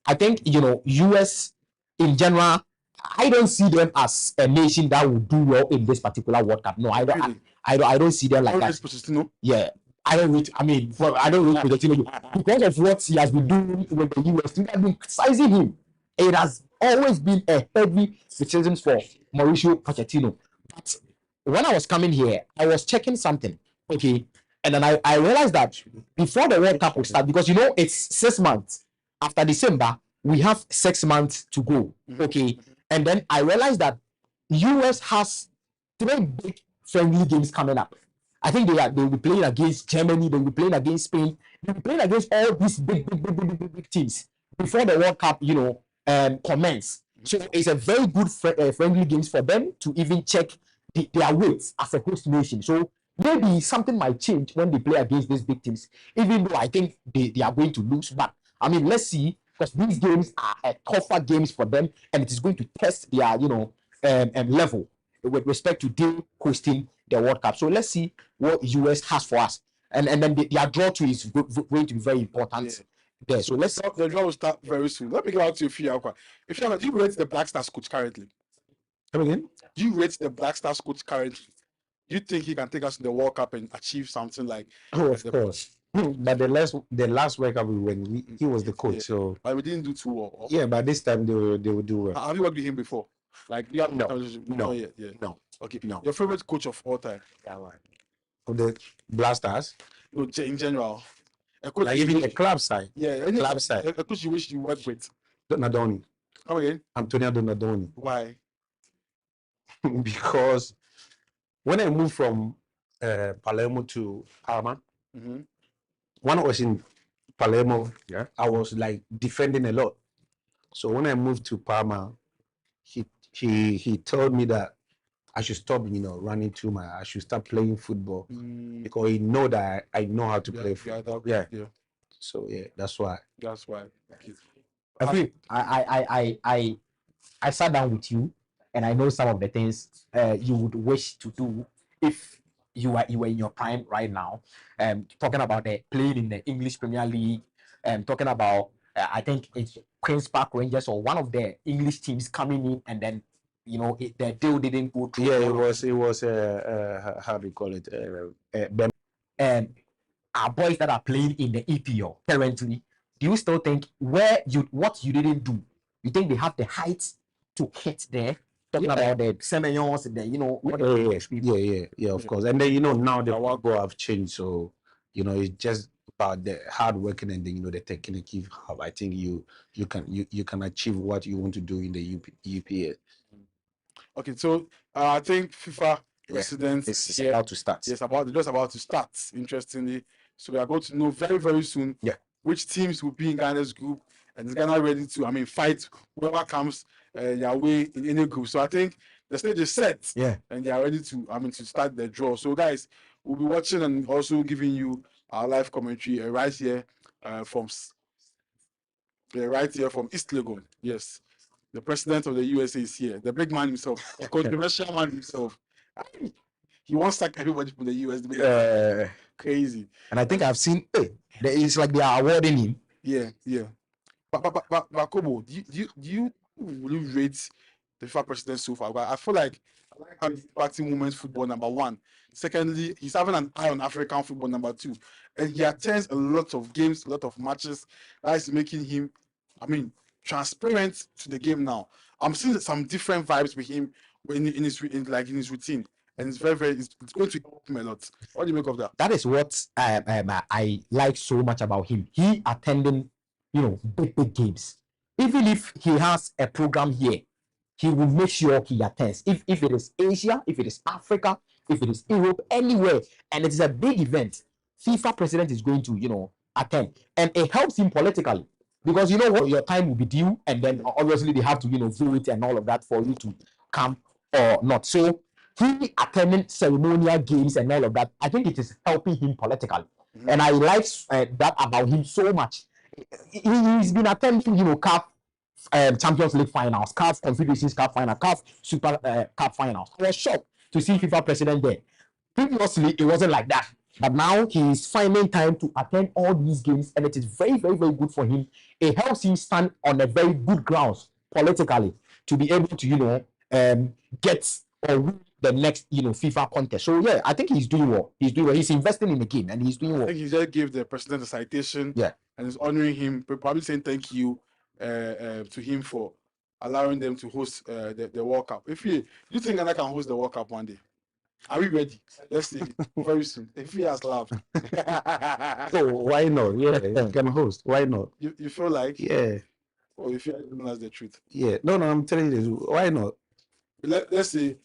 I think you know US in general, I don't see them as a nation that will do well in this particular World Cup. No, I don't. Really? I don't see them like that. Yeah, I don't rate. I mean, I don't rate Pochettino because of what he has been doing with the US. We have been criticizing him. It has always been a heavy criticism for Mauricio Pochettino. But when I was coming here, I was checking something. Okay, and then I realized that before the World Cup will start, because you know it's 6 months after December, we have 6 months to go. Okay, and then I realized that US has 3 big friendly games coming up. I think they'll be playing against Germany, they'll be playing against Spain, they'll be playing against all these big teams before the World Cup, you know, commence. So it's a very good friendly games for them to even check their weights as a host nation. So maybe something might change when they play against these big teams, even though I think they are going to lose. But I mean, let's see, because these games are tougher games for them, and it is going to test their, you know, level with respect to them hosting the World Cup. So let's see what US has for us, and then their draw to is going to be very important. There. So let's the draw will start very soon. Let me go out to Fiakwa. If you do you rate the Black Stars coach currently? Come again? Do you rate the Black Stars coach currently? Do you think he can take us to the World Cup and achieve something like? Oh, of course. But the last World Cup we went, he was the coach. So but we didn't do too well. Yeah, but this time they will do well. Have you worked with him before? Like you have no, yet. Yeah. No. Okay. No. Your favorite coach of all time? Yeah, right. For the Blasters? No, in general. A coach like even the club side. Yeah, club side. A coach you wish you worked with. Donadoni. Come again? Antonio Donadoni. Why? Because when I moved from Palermo to Parma, when I was in Palermo, I was like defending a lot. So when I moved to Parma, he told me that I should stop, you know, running too much. I should start playing football because he know that I know how to play football. Yeah. So yeah, that's why. That's why. I think I sat down with you, and I know some of the things you would wish to do if you were in your prime right now. Talking about the playing in the English Premier League, talking about I think it's Queens Park Rangers or one of the English teams coming in, and then you know the deal didn't go through. Yeah, it was how do you call it? Our boys that are playing in the EPL currently, do you still think what you didn't do? You think they have the height to hit there. Talking about the Semenyons, the Yeah, of course. And then now the award goal have changed, so it's just about the hard working and then the technique you have. I think you can achieve what you want to do in the UPA. Okay, so I think FIFA president It's about to start. Yes, just about to start. Interestingly, so we are going to know very very soon. Yeah. Which teams will be in Ghana's group, and is Ghana ready to fight whoever comes their way in any group. So I think the stage is set. Yeah. And they are ready to start the draw. So guys, we'll be watching and also giving you our live commentary right here from East Legon. Yes. The president of the USA is here. The big man himself, the controversial man himself. He wants to sack everybody from the US. Crazy. And I think I've seen it's like they are awarding him. Yeah. But Kobo, do you really rate the FIFA president so far? I feel like how he's impacting women's football, number one. Secondly, he's having an eye on African football, number two. And he attends a lot of games, a lot of matches. That is making him, transparent to the game now. I'm seeing some different vibes with him in his routine. And it's it's going to help him a lot. What do you make of that? That is what I like so much about him. He attending, big games. Even if he has a program here, he will make sure he attends. If it is Asia, if it is Africa, if it is Europe, anywhere, and it is a big event, FIFA president is going to, attend. And it helps him politically. Because your time will be due, and then obviously they have to, vote and all of that for you to come or not. So he attending ceremonial games and all of that, I think it is helping him politically. Mm-hmm. And I like that about him so much. He's been attending, CAF Champions League finals, CAF Confederations Cup final, CAF Super Cup finals. I was shocked to see FIFA president there. Previously, it wasn't like that. But now he is finding time to attend all these games, and it is very, very, very good for him. It helps him stand on a very good grounds politically to be able to, get or win the next, FIFA contest. So yeah, I think he's doing well. He's investing in the game, and he's doing well. I think he just gave the president a citation. Yeah, and is honoring him, probably saying thank you to him for allowing them to host the World Cup. Do you think Ghana can host the World Cup one day? Are we ready? Let's see very soon. If he has laughed. So why not? Yeah, can host. Why not? You feel like? Yeah. Or you feel like that's the truth? Yeah. No, I'm telling you, why not? Let's say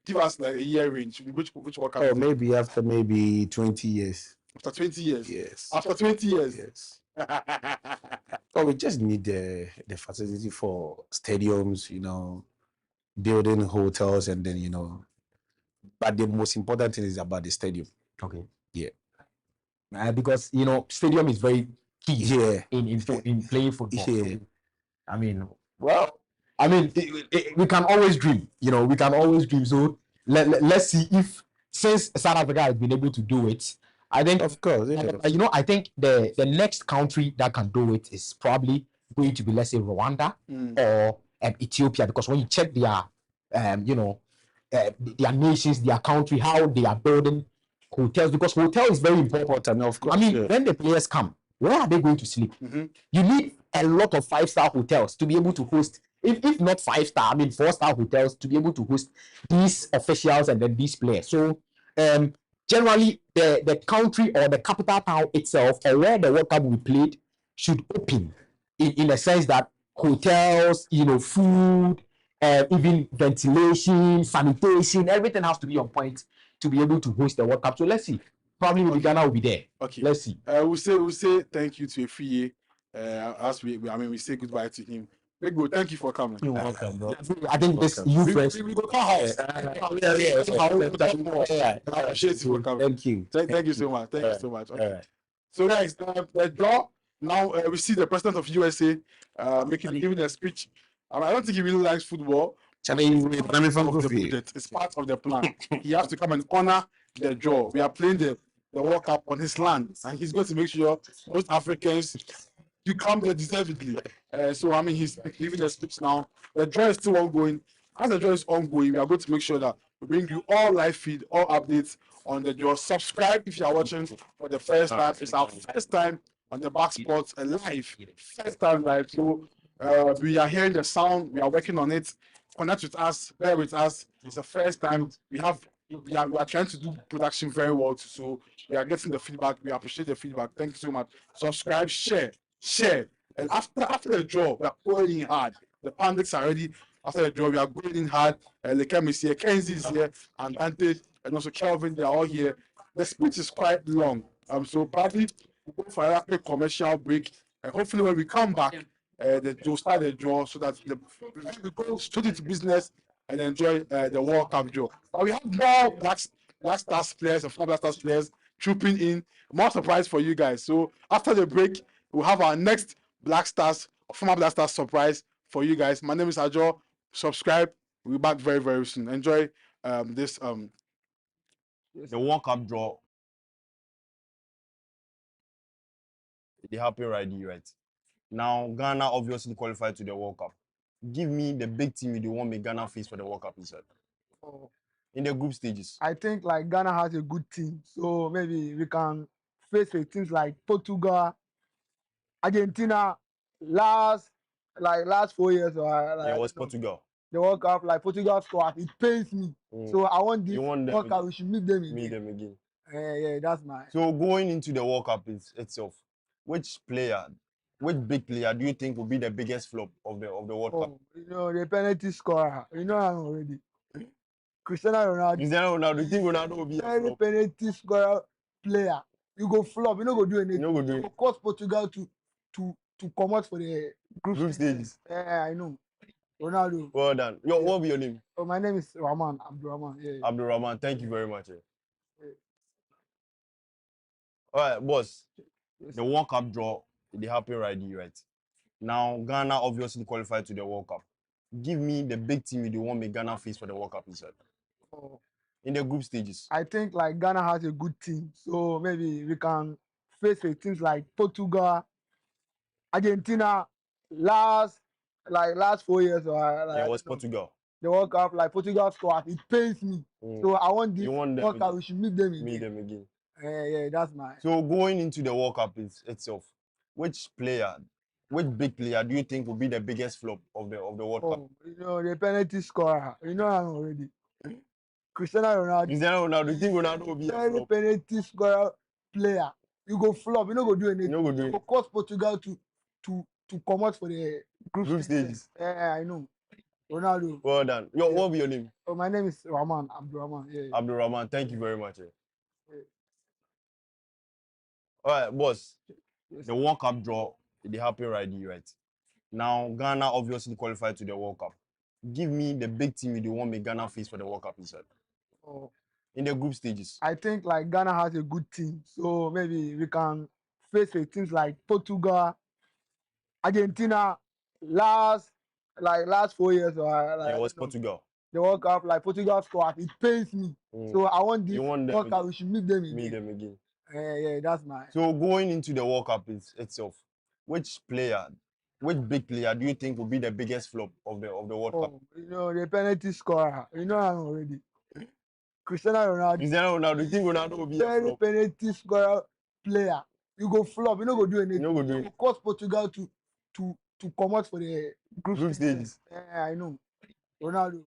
give us like a year range. Which World Cup? Oh, maybe after 20 years. After 20 years? Yes. After 20 years? Yes. Oh, we just need the facility for stadiums, building hotels, and then, but the most important thing is about the stadium. Okay. Yeah. Because stadium is very key. Yeah. In playing football. Yeah. We can always dream. We can always dream. So let's see if, since South Africa has been able to do it, I think, of course, yeah. I think the next country that can do it is probably going to be, let's say, Rwanda or Ethiopia, because when you check their their nations, their country, how they are building hotels, because hotel is very important. Of course, when the players come, where are they going to sleep? Mm-hmm. You need a lot of 5-star hotels to be able to host, if not 5-star, 4-star hotels to be able to host these officials and then these players. So generally the country or the capital town itself, or where the World Cup will be played, should open in a sense that hotels, food, even ventilation, sanitation, everything has to be on point to be able to host the World Cup. So let's see. Probably Ghana will be there. Okay. Let's see. We'll say thank you to Efriye. As we say goodbye to him. Big bro, thank you for coming. You're welcome, bro. I think this you first. We go house. I appreciate you for coming. Thank you. Thank you so much. Thank you so much. Okay. All right. So guys, the draw now, we see the president of USA giving a speech. I don't think he really likes football. It's part of the plan. He has to come and honor the draw. We are playing the World Cup on his land, and he's going to make sure most Africans you come there deservedly. He's giving the speech now. The draw is still ongoing. As the draw is ongoing, we are going to make sure that we bring you all live feed, all updates on the draw. Subscribe if you are watching for the first time. It's our first time on the Back Sports live. First time live. So We are hearing the sound. We are working on it. Connect with us. Bear with us. It's the first time we are trying to do production very well. So we are getting the feedback. We appreciate the feedback. Thank you so much. Subscribe, share. And after the draw, we are going in hard. The pandits are ready. After the draw, we are going in hard. Lekem is here, Kenzie is here, and Dante, and also Kelvin. They are all here. The speech is quite long. So probably we'll go for a rapid commercial break. And hopefully when we come back, they'll start the draw so that we go straight into business and enjoy the World Cup draw. But we have more Black Stars players and former Black Stars players trooping in. More surprise for you guys. So after the break, we'll have our next Black Stars, former Black Stars surprise for you guys. My name is Ajo. Subscribe. We'll be back very, very soon. Enjoy this. The World Cup draw, they happen right here, right? Now, Ghana obviously qualified to the World Cup. Give me the big team you want me Ghana face for the World Cup inside. Oh, In the group stages. I think like Ghana has a good team, so maybe we can face with teams like Portugal, Argentina. Last 4 years or like, Yeah, I it was don't know, Portugal. the World Cup, like Portugal squad, it pains me. So I want this You want them World Cup. again? We should meet them again. Meet them again. Yeah, that's my. So going into the World Cup itself, which big player do you think will be the biggest flop of the World Cup? The penalty scorer. I'm already. Cristiano Ronaldo. Cristiano Ronaldo, you think Ronaldo will be a Very flop? penalty scorer player. You go flop. You no go do anything. You no go do You go cause Portugal to come out for the group stages. Yeah, I know. Ronaldo. Well done. What will be your name? Oh, my name is Rahman Abdurrahman. Yeah. Abdul Rahman. Thank you very much. Yeah. All right, boss. Yes. The World Cup draw, they happen right here, right? Now, Ghana obviously qualified to the World Cup. Give me the big team you want me Ghana face for the World Cup inside. Oh, In the group stages. I think like Ghana has a good team, so maybe we can face with teams like Portugal, Argentina. Last 4 years or like, Yeah, I it was don't know, Portugal. the World Cup, like Portugal squad, it pains me. So I want this You want them World Cup. again? We should meet them again. Meet them again. Yeah, that's my. So going into the World Cup itself, which big player do you think will be the biggest flop of the World Cup? The penalty scorer. I'm already. Cristiano Ronaldo. Cristiano Ronaldo, you think Ronaldo will be a Very flop? penalty scorer player. You go flop. You no go do anything. You no go do You go cause Portugal to come out for the group stages. Yeah, I know. Ronaldo. Well done. What will be your name? Oh, my name is Rahman Abdurrahman. Yeah. Abdul Rahman. Thank you very much. Yeah. All right, boss. Yes. The World Cup draw, they happen right here, right? Now, Ghana obviously qualified to the World Cup. Give me the big team you want me Ghana face for the World Cup inside. Oh, In the group stages. I think like Ghana has a good team, so maybe we can face with teams like Portugal, Argentina. Last 4 years or like, Yeah, I it was don't know, Portugal. the World Cup, like Portugal squad, it pains me. So I want this You want them World Cup. again? We should meet them again. Meet them again. Yeah, that's my. So going into the World Cup itself, which big player do you think will be the biggest flop of the World Cup? The penalty scorer. I'm already. Cristiano Ronaldo. Cristiano Ronaldo, you think Ronaldo will be a Very flop? penalty scorer player. You go flop. You no go do anything. You no go do You go cause Portugal to come out for the group stages. Yeah, I know. Ronaldo.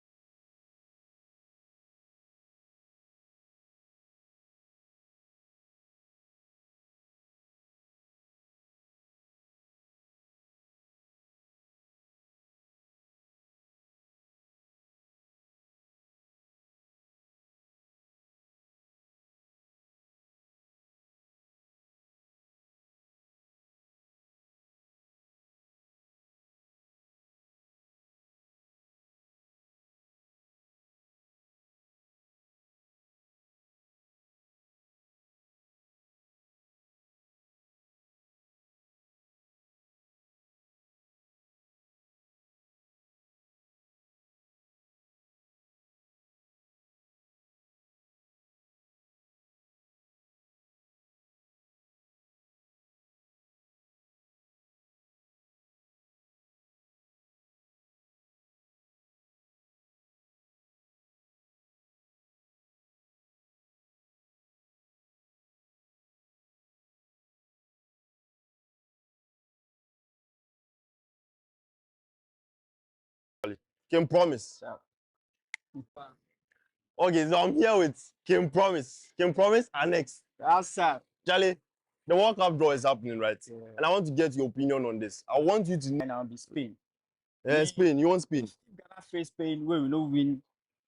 Can promise. Okay, so I'm here with Can Promise. Can Promise Annex. Yes, sir. Charlie, the World Cup draw is happening, right? And I want to get your opinion on this. I want you to And I'll be Spain. Spain. You want Spain? If Ghana face Spain, we will not win.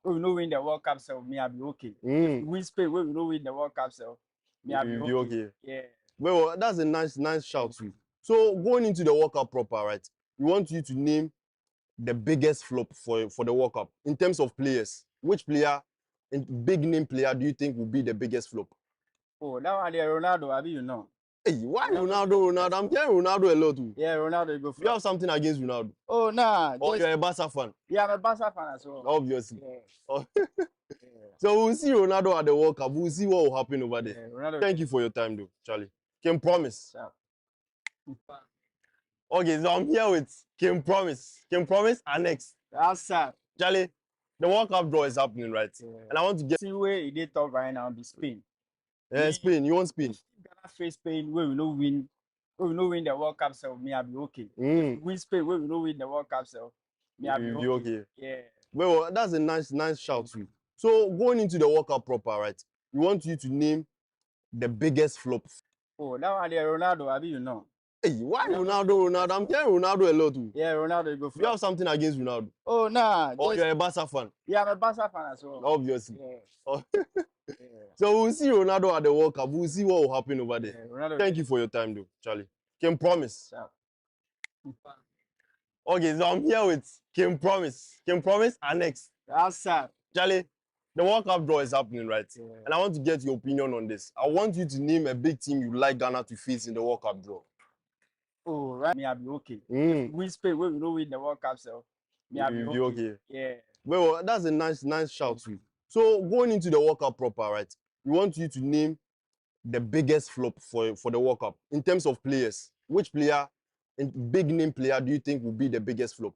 We will not win the World Cup, so me, I'll be okay. Mm. Win Spain, we will not win the World Cup, so me, I'll be okay. Yeah. Well, that's a nice shout too. So going into the World Cup proper, right? We want you to name the biggest flop for the World Cup in terms of players. Which player, big name player, do you think will be the biggest flop? Oh, that one there, Ronaldo, I you know. Hey, why Ronaldo? I'm hearing Ronaldo a lot too. Yeah, Ronaldo go for. You have something against Ronaldo? Oh, nah. Or you're a Barca fan? Yeah, I'm a Barca fan as well. Obviously. Yeah. Oh. So we'll see Ronaldo at the World Cup. We'll see what will happen over there. Ronaldo. Thank you for your time, though, Charlie. Can promise. Okay, so I'm here with Can Promise. Can Promise Annex. Yes, sir. Charlie, the World Cup draw is happening, right? And I want to get. See where it is top right now, be Spain. Spain. You want Spain? If Ghana face Spain, we will not win. We will not win the World Cup, so me, I'll be okay. Win Spain, we will not win the World Cup, so me, I'll be okay. Yeah. Well, that's a nice shout too. So going into the World Cup proper, right? We want you to name the biggest flop. Oh, that one there, Ronaldo, I you know. Hey, why Ronaldo? I'm hearing Ronaldo a lot too. Yeah, Ronaldo go for. You have something against Ronaldo? Oh, nah. Or you're a Barca fan? Yeah, I'm a Barca fan as well. Obviously. Yeah. Oh. So we'll see Ronaldo at the World Cup. We'll see what will happen over there. Ronaldo. Thank you for your time, though, Charlie. Can promise. Okay, so I'm here with Can Promise. Can Promise Annex. Yes, sir. Charlie, the World Cup draw is happening, right? And I want to get your opinion on this. I want you to name a big team you like Ghana to face in the World Cup draw. Oh, right. Me, I'll be okay. Win Spain, we will not win the World Cup, so me, I'll be okay. Yeah. Well, that's a nice shout too. So going into the World Cup proper, right? We want you to name the biggest flop for the World Cup in terms of players. Which player, big name player, do you think will be the biggest flop?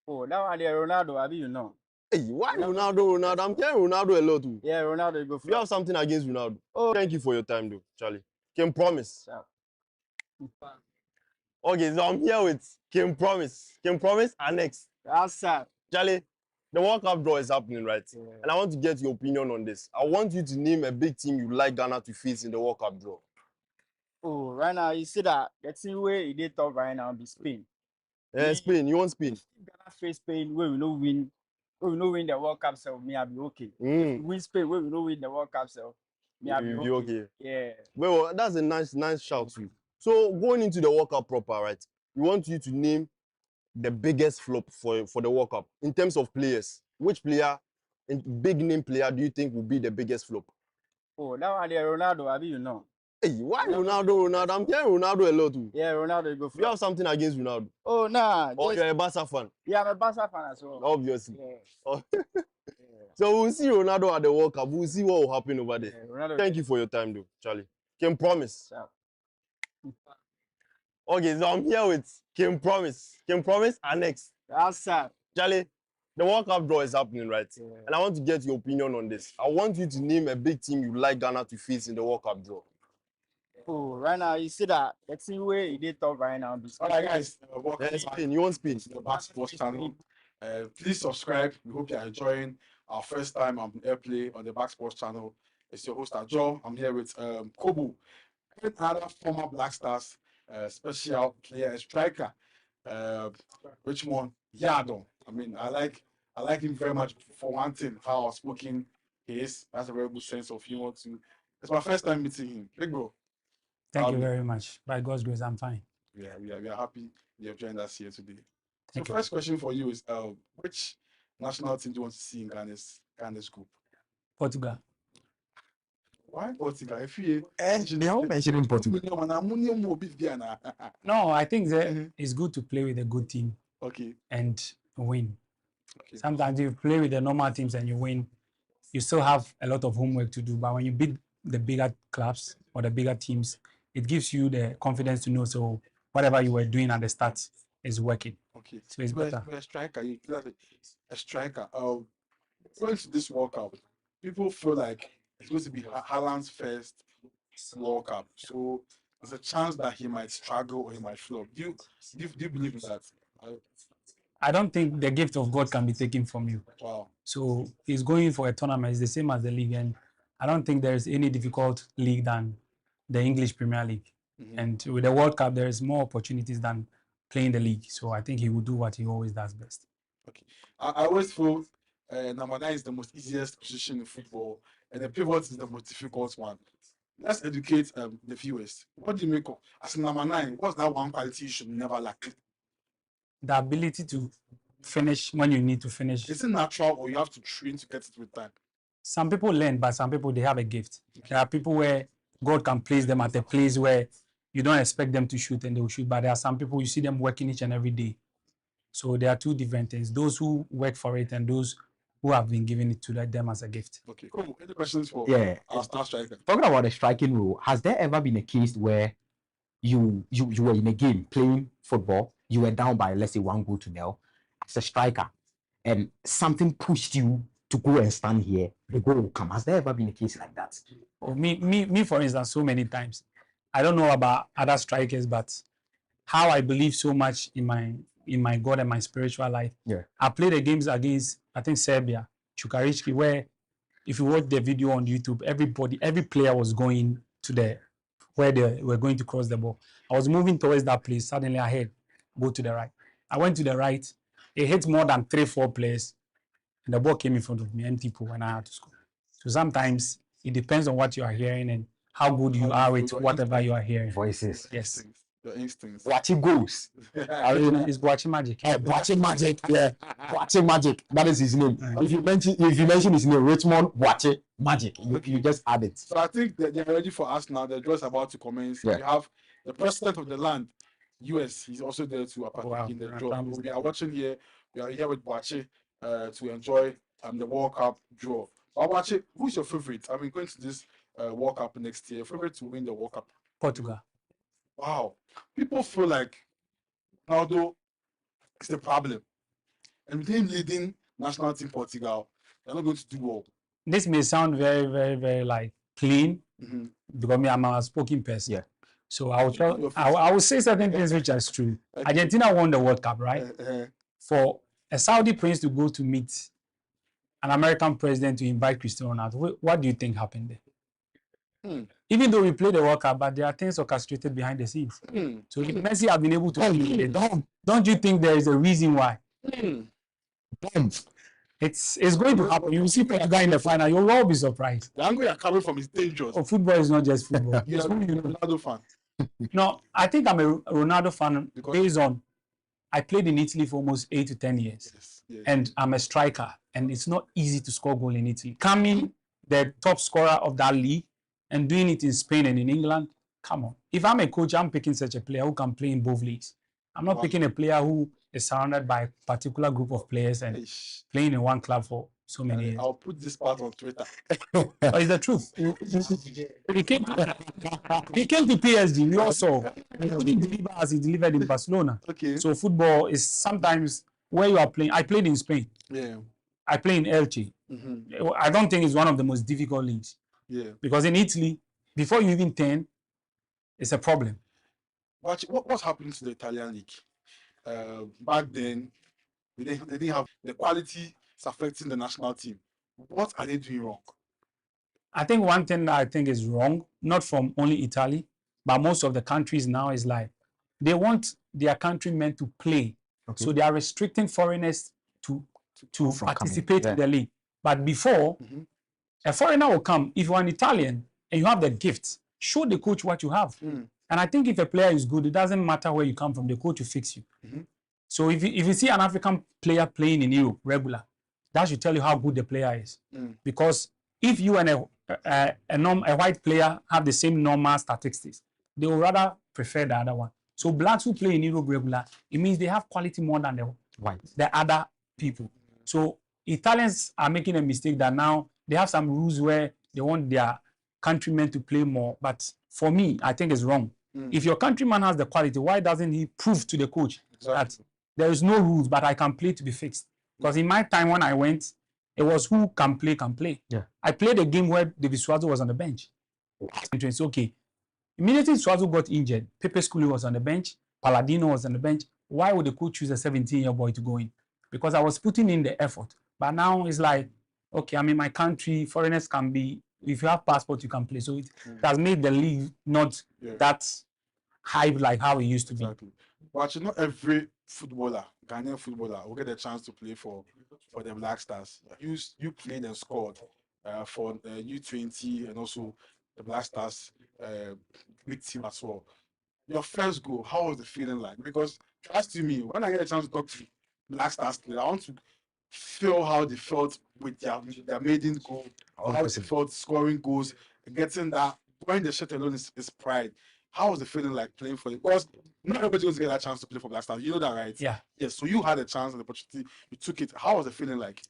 Oh, that one there, Ronaldo, I you know. Hey, why Ronaldo? I'm hearing Ronaldo a lot too. Yeah, Ronaldo go for. You have something against Ronaldo? Oh, thank you for your time, though, Charlie. Can promise. Okay, so I'm here with Can Promise. Can Promise Annex. Yes, sir. Charlie, the World Cup draw is happening, right? And I want to get your opinion on this. I want you to name a big team you like Ghana to face in the World Cup draw. Oh, right now, you see that the team where it is top right now be Spain. Spain. You want Spain? If Ghana face Spain, we will not win. We will not win the World Cup, so me, I'll be okay. Win Spain, we will not win the World Cup, so me, I'll be okay. Yeah. Well, that's a nice shout too. So going into the World Cup proper, right? We want you to name the biggest flop for the World Cup in terms of players. Which player, big name player, do you think will be the biggest flop? Oh, that one there, Ronaldo, I you know. Hey, why Ronaldo? I'm hearing Ronaldo a lot too. Yeah, Ronaldo go for. You have something against Ronaldo? Oh, nah. Or you're a Barca fan? Yeah, I'm a Barca fan as well. Obviously. Yeah. Oh. So we'll see Ronaldo at the World Cup. We'll see what will happen over there. Thank you for your time, though, Charlie. Can Promise. Okay, so I'm here with Can Promise. Can Promise Annex. Yes, sir. Charlie, the World Cup draw is happening, right? And I want to get your opinion on this. I want you to name a big team you like Ghana to face in the World Cup draw. Oh, right now, you see that the team where it is top right now be Spain. All right, guys. Welcome Spain. You want Spain? to the Back Sports channel. Please subscribe. We hope you are enjoying our first time on airplay on the Back Sports channel. It's your host, Ajo. I'm here with Kobo and another former Black Stars special player, striker, Richmond Yadon. I mean, I like him very much for one thing, how outspoken he is. That's a very good sense of humor too. It's my first time meeting him. Big bro. Thank you very much. By God's grace, I'm fine. Yeah, we are happy you have joined us here today. Thank So you. first question for you is which national team do you want to see in Ghana's group? Portugal. Why Portugal? If you They all mentioning Portugal. No, I think that it's good to play with a good team Okay. and win. Okay. Sometimes you play with the normal teams and you win, you still have a lot of homework to do. But when you beat the bigger clubs or the bigger teams, it gives you the confidence to know so whatever you were doing at the start is working. Okay. So it's better. You're a striker. You're a striker. Going to this World Cup, people feel like it's going to be Haaland's first World Cup. So there's a chance that he might struggle or he might flop. Do you believe in that? I don't think the gift of God can be taken from you. Wow. So he's going for a tournament. It's the same as the league, and I don't think there is any difficult league than the English Premier League. And with the World Cup, there is more opportunities than playing the league. So I think he will do what he always does best. Okay. I always feel number 9 is the most easiest position in football, and the pivot is the most difficult one. Let's educate the viewers. What do you make of as number 9? What's that one quality you should never lack? The ability to finish when you need to finish. Is it natural, or you have to train to get it with time? Some people learn, but some people, they have a gift. There are people where God can place them at a place where you don't expect them to shoot and they will shoot, but there are some people you see them working each and every day. So there are two different things: those who work for it and those who have been given it to them as a gift. Okay, cool. Any questions for our star striker? Talking about the striking role, has there ever been a case where you were in a game playing football, you were down by, let's say, 1-0 as a striker, and something pushed you to go and stand here, the goal will come? Has there ever been a case like that? Oh, me, for instance, so many times. I don't know about other strikers, but how I believe so much in my God and my spiritual life. Yeah. I played the games against, I think, Serbia, Chukaricki, where if you watch the video on YouTube, every player was going to where they were going to cross the ball. I was moving towards that place. Suddenly I heard, go to the right. I went to the right. It hit more than 3-4 players, and the ball came in front of me, empty pool, and I had to score. So sometimes it depends on what you are hearing and how good you are with whatever you are hearing. Voices. Yes. Your instincts. Watching goals. It's watching magic. Watching magic. Yeah. Watching magic. That is his name. If you mention his name, Richmond Watching Magic. You just add it. So I think that they're ready for us now. The draw is about to commence. Yeah. We have the president of the land, US. He's also there to partake in the draw. We are watching here. We are here with Boache to enjoy the World Cup draw. Boache, who's your favorite? I mean, going to this World Cup next year, favorite to win the World Cup? Portugal. Wow. People feel like Ronaldo is the problem. And with him leading national team Portugal, they're not going to do well. This may sound very, very, very like clean, because I'm a spoken person. Yeah. So I will say certain things which are true. Okay. Argentina won the World Cup, right? For a Saudi prince to go to meet an American president to invite Cristiano Ronaldo, what do you think happened there? Even though we played the World Cup, but there are things orchestrated behind the scenes. So if Messi have been able to play it, don't you think there is a reason why? It's going to happen. You see Portugal in the final, you'll all be surprised. The angle you're coming from is dangerous. Oh, football is not just football. You're a Ronaldo fan. No, I think I'm a Ronaldo fan based on I played in Italy for almost 8 to 10 years. Yes. And I'm a striker, and it's not easy to score goal in Italy. Coming the top scorer of that league and doing it in Spain and in England, come on. If I'm a coach, I'm picking such a player who can play in both leagues. I'm not picking a player who is surrounded by a particular group of players and playing in one club for so many years. I'll put this part on Twitter. But it's the truth. He came to PSG. We also didn't deliver as he delivered in Barcelona. Okay. So football is sometimes where you are playing. I played in Spain. Yeah. I play in Elche. I don't think it's one of the most difficult leagues. Yeah. Because in Italy, before you even turn, it's a problem. What's happening to the Italian league? Back then, they didn't have the quality affecting the national team. What are they doing wrong? I think one thing that I think is wrong, not from only Italy, but most of the countries now, is like they want their countrymen to play. Okay. So they are restricting foreigners to participate in the league. But before, a foreigner will come. If you're an Italian and you have the gifts, show the coach what you have. And I think if a player is good, it doesn't matter where you come from, the coach will fix you. So if you see an African player playing in Europe regular, that should tell you how good the player is. Because if you and a white player have the same normal statistics, they will rather prefer the other one. So blacks who play in Europe regular, it means they have quality more than the other people. So Italians are making a mistake that now they have some rules where they want their countrymen to play more. But for me, I think it's wrong. If your countryman has the quality, why doesn't he prove to the coach that there is no rules, but I can play to be fixed? Because in my time when I went, it was who can play, can play. Yeah. I played a game where David Suazo was on the bench. It's okay. Immediately Suazo got injured, Pepe Skuli was on the bench, Palladino was on the bench. why would the coach choose a 17-year boy to go in? Because I was putting in the effort. But now it's like, okay, I'm in my country, foreigners can be, if you have passport, you can play. So it has made the league not that hype like how it used to be. But not every footballer, Ghanaian footballer, will get a chance to play for the Black Stars. You played and scored for U20 and also the Black Stars big team as well. Your first goal, how was the feeling like? Because trust me, when I get a chance to talk to Black Stars players, I want to feel how they felt with their maiden goal, how they felt scoring goals, getting that, wearing the shirt alone is pride. How was the feeling like playing for it? Because not everybody was get that chance to play for Black Stars. You know that, right? Yeah. Yes. So you had a chance and the opportunity, you took it. How was the feeling like?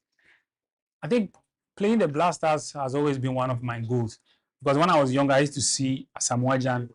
I think playing the Blasters has always been one of my goals. Because when I was younger, I used to see Samuel Jan